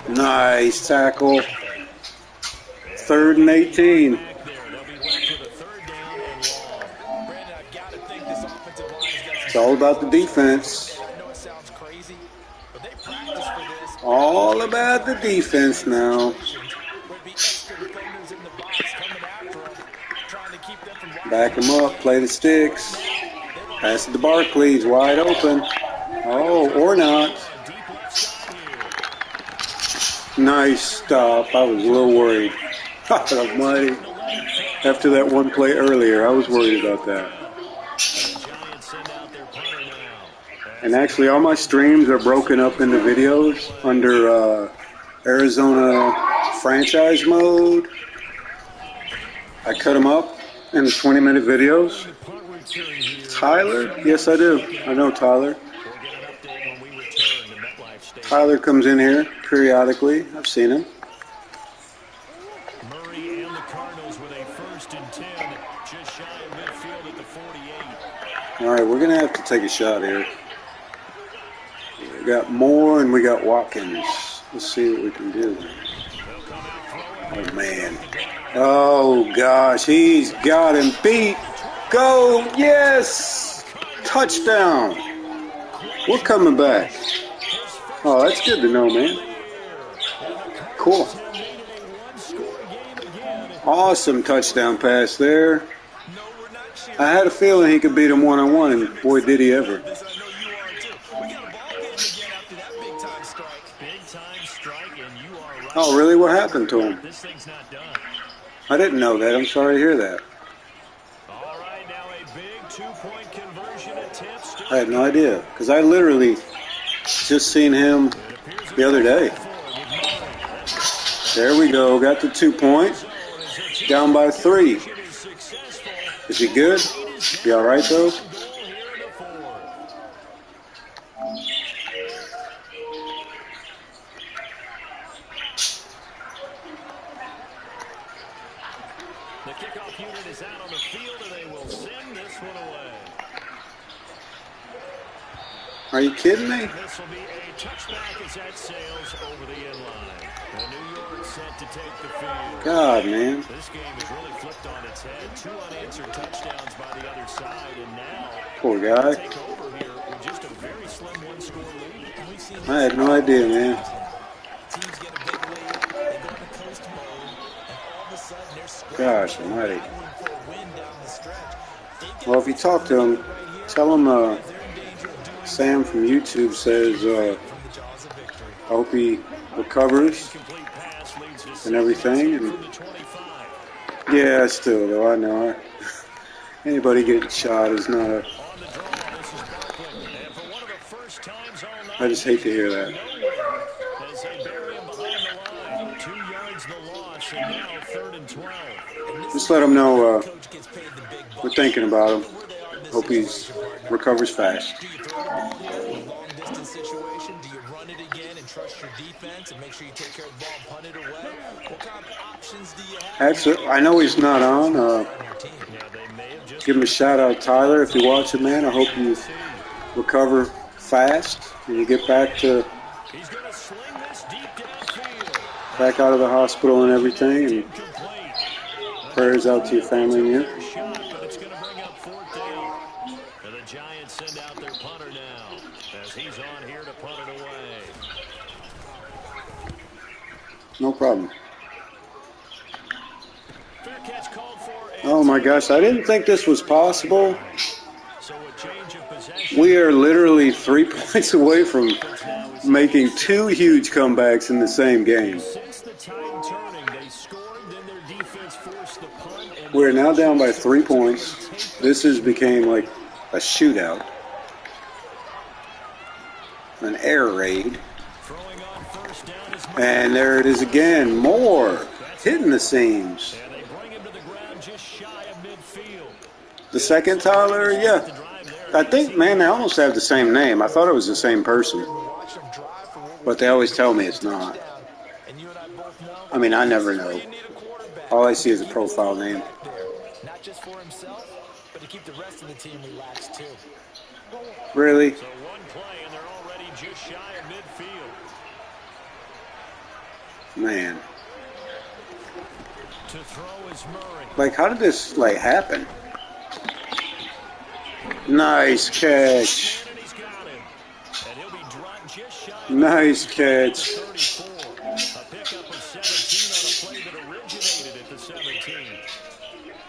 Nice tackle. 3rd and 18. It's all about the defense. All about the defense now. Back him up, play the sticks. Pass it to Barkley, he's wide open. Oh, or not. Nice stop. I was a little worried. Almighty. After that one play earlier, I was worried about that. And actually, all my streams are broken up into videos under Arizona franchise mode. I cut them up into 20-minute videos. Tyler? Yes, I do. I know Tyler. Tyler comes in here periodically. I've seen him. Murray and the Cardinals with a 1st and 10, just shy of midfield at the 48. All right, we're going to have to take a shot here. We got Moore and we got Watkins. Let's see what we can do. Oh, man. Oh, gosh. He's got him beat. Go. Yes. Touchdown. We're coming back. Oh, that's good to know, man. Cool. Awesome touchdown pass there. I had a feeling he could beat him one-on-one, and boy, did he ever. Oh, really? What happened to him? I didn't know that. I'm sorry to hear that. I had no idea, because I literally just seen him the other day. There we go. Got the 2 point. Down by 3. Is he good? Be all right, though? The kickoff unit is out on the field, and they will send this one away. Are you kidding me? This will be a touchback as that sails over the end line. New York set to take the field. God, man. This game is really flipped on its head. 2 unanswered touchdowns by the other side, and now poor guy. take over here with just a very slim 1-score lead. I had no idea, man. Teams get a big lead, they go into coast mode, and all of a sudden they're Gosh almighty. for a win down the stretch. Well, if you talk to him, tell him Sam from YouTube says I hope he recovers and everything. And yeah, still though, I know. Anybody getting shot is not a... I just hate to hear that. Just let him know we're thinking about him. Hope he recovers fast. Actually, I know he's not on. Give him a shout out, Tyler, if you're watching, man. I hope you recover fast and you get back out of the hospital and everything. And prayers out to your family and you. The Giants send out their punter now as he's on here to punt it away. No problem. Oh my gosh, I didn't think this was possible. We are literally 3 points away from making 2 huge comebacks in the same game. We're now down by 3 points. This has became like a shootout. An air raid. And there it is again. More hitting the seams. The second Tyler, yeah. I think, man, they almost have the same name. I thought it was the same person. But they always tell me it's not. I mean, I never know. All I see is a profile name. Not just for himself, but to keep the rest of the team relaxed too. Really? So one play and they're already just shy of midfield. Man. To throw is Murray. Like, how did this, like, happen? Nice catch. Nice catch. A pickup of 17 on a play that originated at the 17.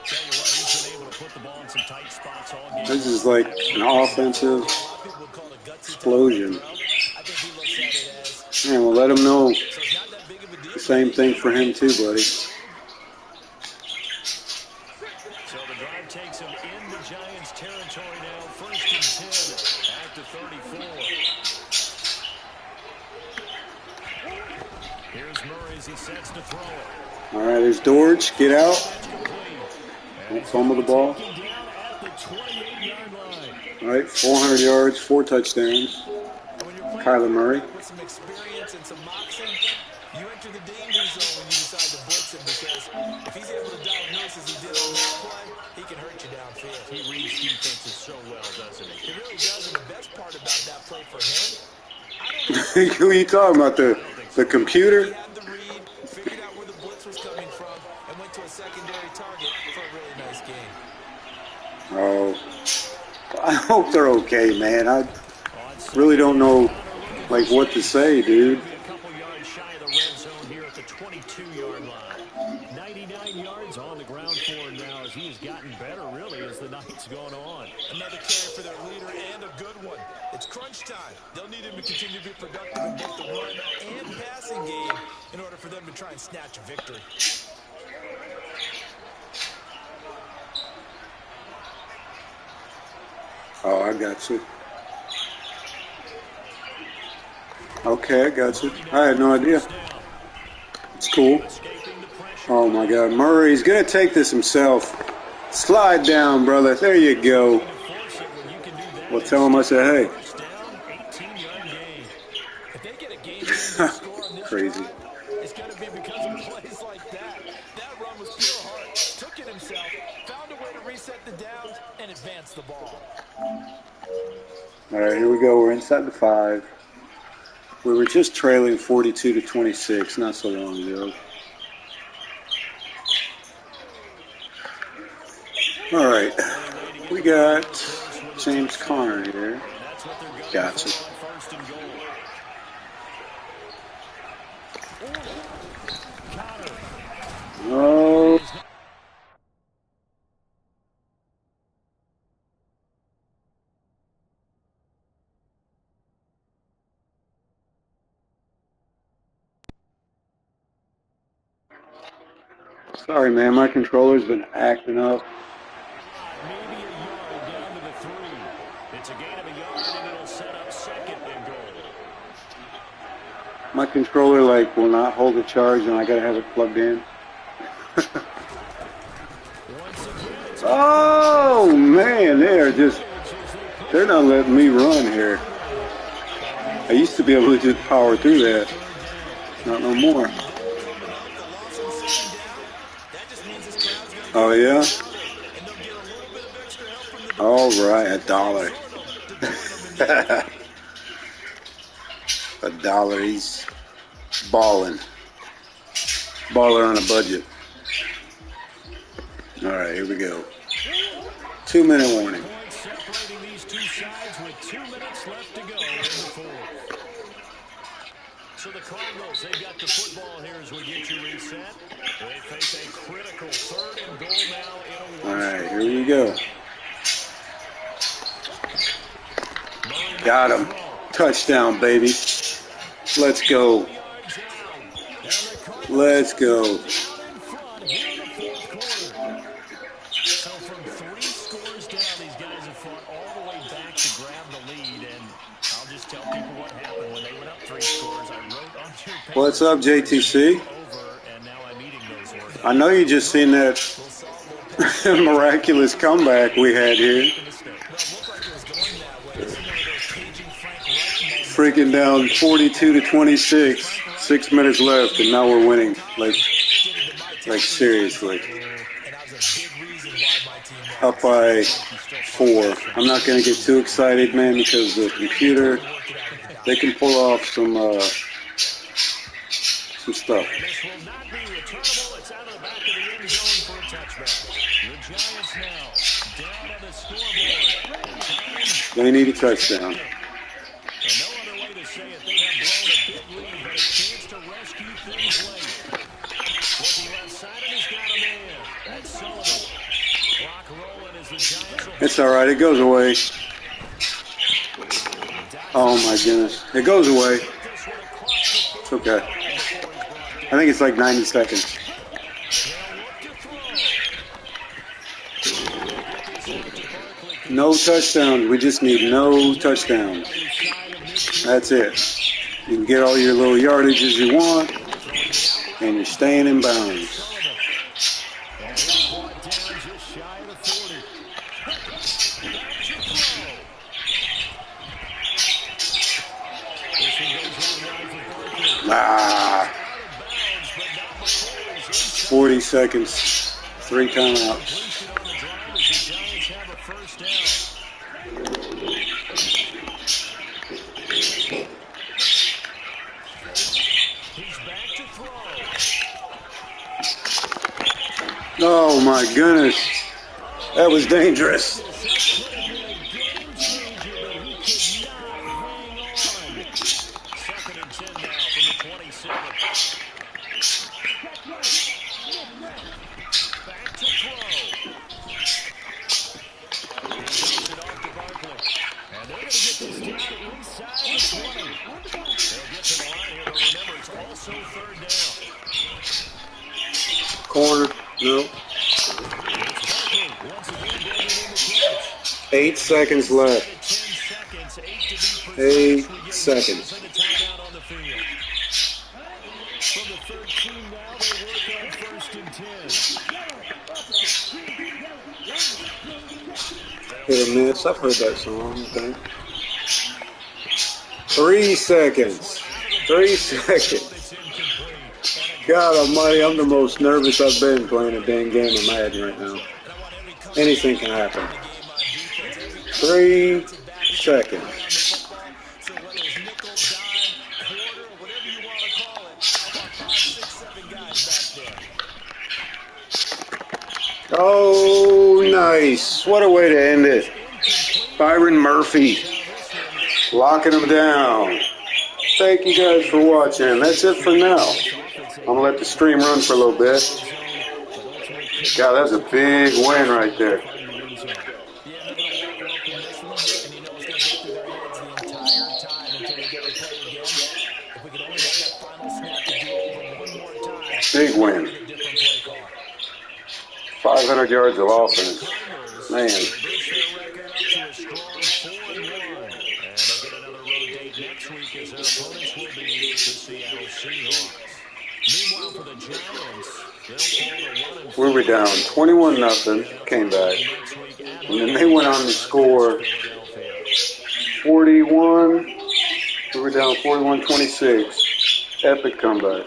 Tell you what, he's been able to put the ball in some tight spots all game. This is like an offensive explosion. Man, we'll let him know Same thing for him too, buddy. So the drive takes him into Giants territory now. 1st and 10 at the 34. Here's Murray as he sets to throw it. All right, there's Dortch. Get out. Don't fumble the ball. All right, 400 yards, 4 touchdowns. Kyler Murray. With some experience and some moxie, you enter the danger zone when you decide to blitz him, because if he's able to diagnose as he did on that play, he can hurt you downfield. He reads defenses so well, doesn't he? He really does, and the best part about that play for him, Who are you talking about? The computer? he had the read, figured out where the blitz was coming from, and went to a secondary target for a really nice game. Oh, I hope they're okay, man. I really don't know, like, what to say, dude. A couple yards shy of the red zone here at the 22-yard line. 99 yards on the ground for him now as he's gotten better, really, as the night's gone on. Another carry for their leader, and a good one. It's crunch time. They'll need him to continue to be productive in both the run and passing game in order for them to try and snatch a victory. Oh, I got you. Okay, I got you. I had no idea. It's cool. Oh, my God. Murray's going to take this himself. Slide down, brother. There you go. Well, tell him I said, hey. Crazy. It's going to be because of plays like that. That run was pure heart. Took it himself, found a way to reset the downs, and advance the ball. All right, here we go. We're inside the 5. We were just trailing 42-26 not so long ago. All right, we got James Conner here. Gotcha. Oh. Sorry, man, my controller's been acting up. Maybe a yard down to the 3. It's a gain of a yard, and it'll set up 2nd and goal. My controller, like, will not hold a charge, and I gotta have it plugged in. Oh, man, they're not letting me run here. I used to be able to just power through that. Not no more. Oh, yeah? All right, $1. $1, he's balling. Baller on a budget. All right, here we go. 2-minute warning. Separating these two sides with 2 minutes left to go in the 4th. So the Cardinals, they've got the football here as we get you reset. They face a critical 3rd and goal now in a All right, here we go. Got him. Touchdown, baby. Let's go. Let's go. So from 3 scores down, these guys have fought all the way back to grab the lead. And I'll just tell people what happened when they went up 3 scores. I wrote on your paper. What's up, JTC? And now I'm eating those words. I know you just seen that miraculous comeback we had here. Freaking down 42-26. 6 minutes left, and now we're winning. Like seriously. Up by 4. I'm not going to get too excited, man, because the computer, they can pull off some stuff. This will not be returnable. It's out of the back of the end zone for a touchback. The Giants now down on the scoreboard. They need a touchdown. And no other way to say it. They have blown a big lead, but a chance to rescue things late. Looking left side, and he's got a man. That's Sullivan. Clock rolling as the Giants will... It's all right. It goes away. Oh, my goodness. It goes away. It's okay. I think it's like 90 seconds. No touchdowns. We just need no touchdowns. That's it. You can get all your little yardages you want, and you're staying in bounds. Ah. 40 seconds. 3 timeouts. Oh my goodness. That was dangerous. Corner, no. 8 seconds left. 8 seconds. Hit or miss. I've heard that song, I think. 3 seconds. 3 seconds. God almighty, I'm the most nervous I've been playing a dang game of Madden right now. Anything can happen. 3 seconds. Oh, nice. What a way to end it. Byron Murphy locking him down. Thank you guys for watching. That's it for now. I'm going to let the stream run for a little bit. God, that's a big win right there. Big win. 500 yards of offense. Man. We were down 21-0, came back. And then they went on to score 41. We were down 41-26. Epic comeback.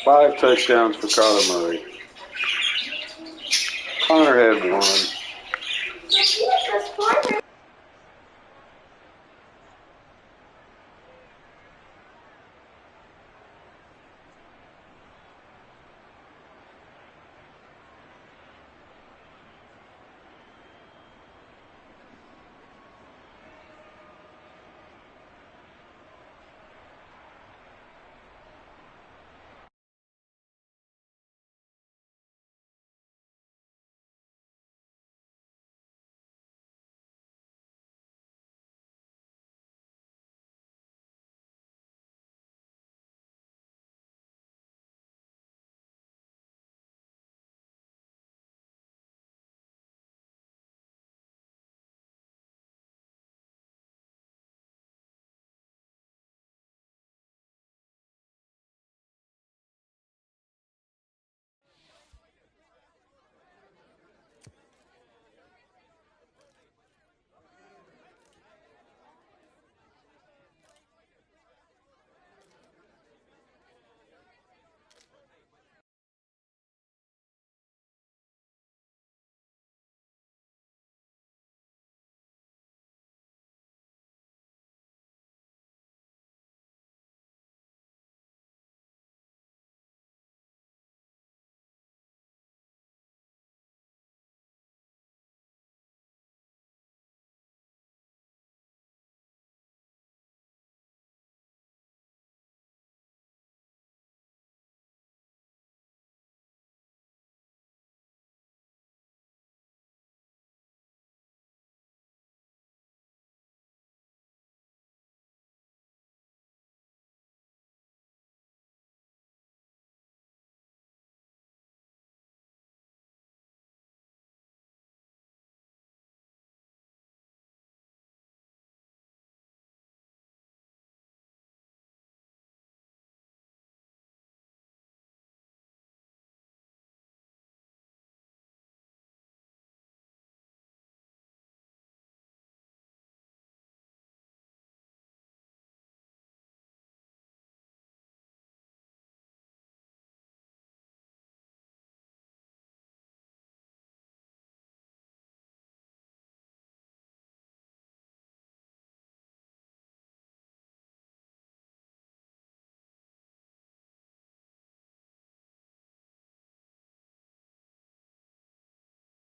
5 touchdowns for Kyler Murray. Connor had 1.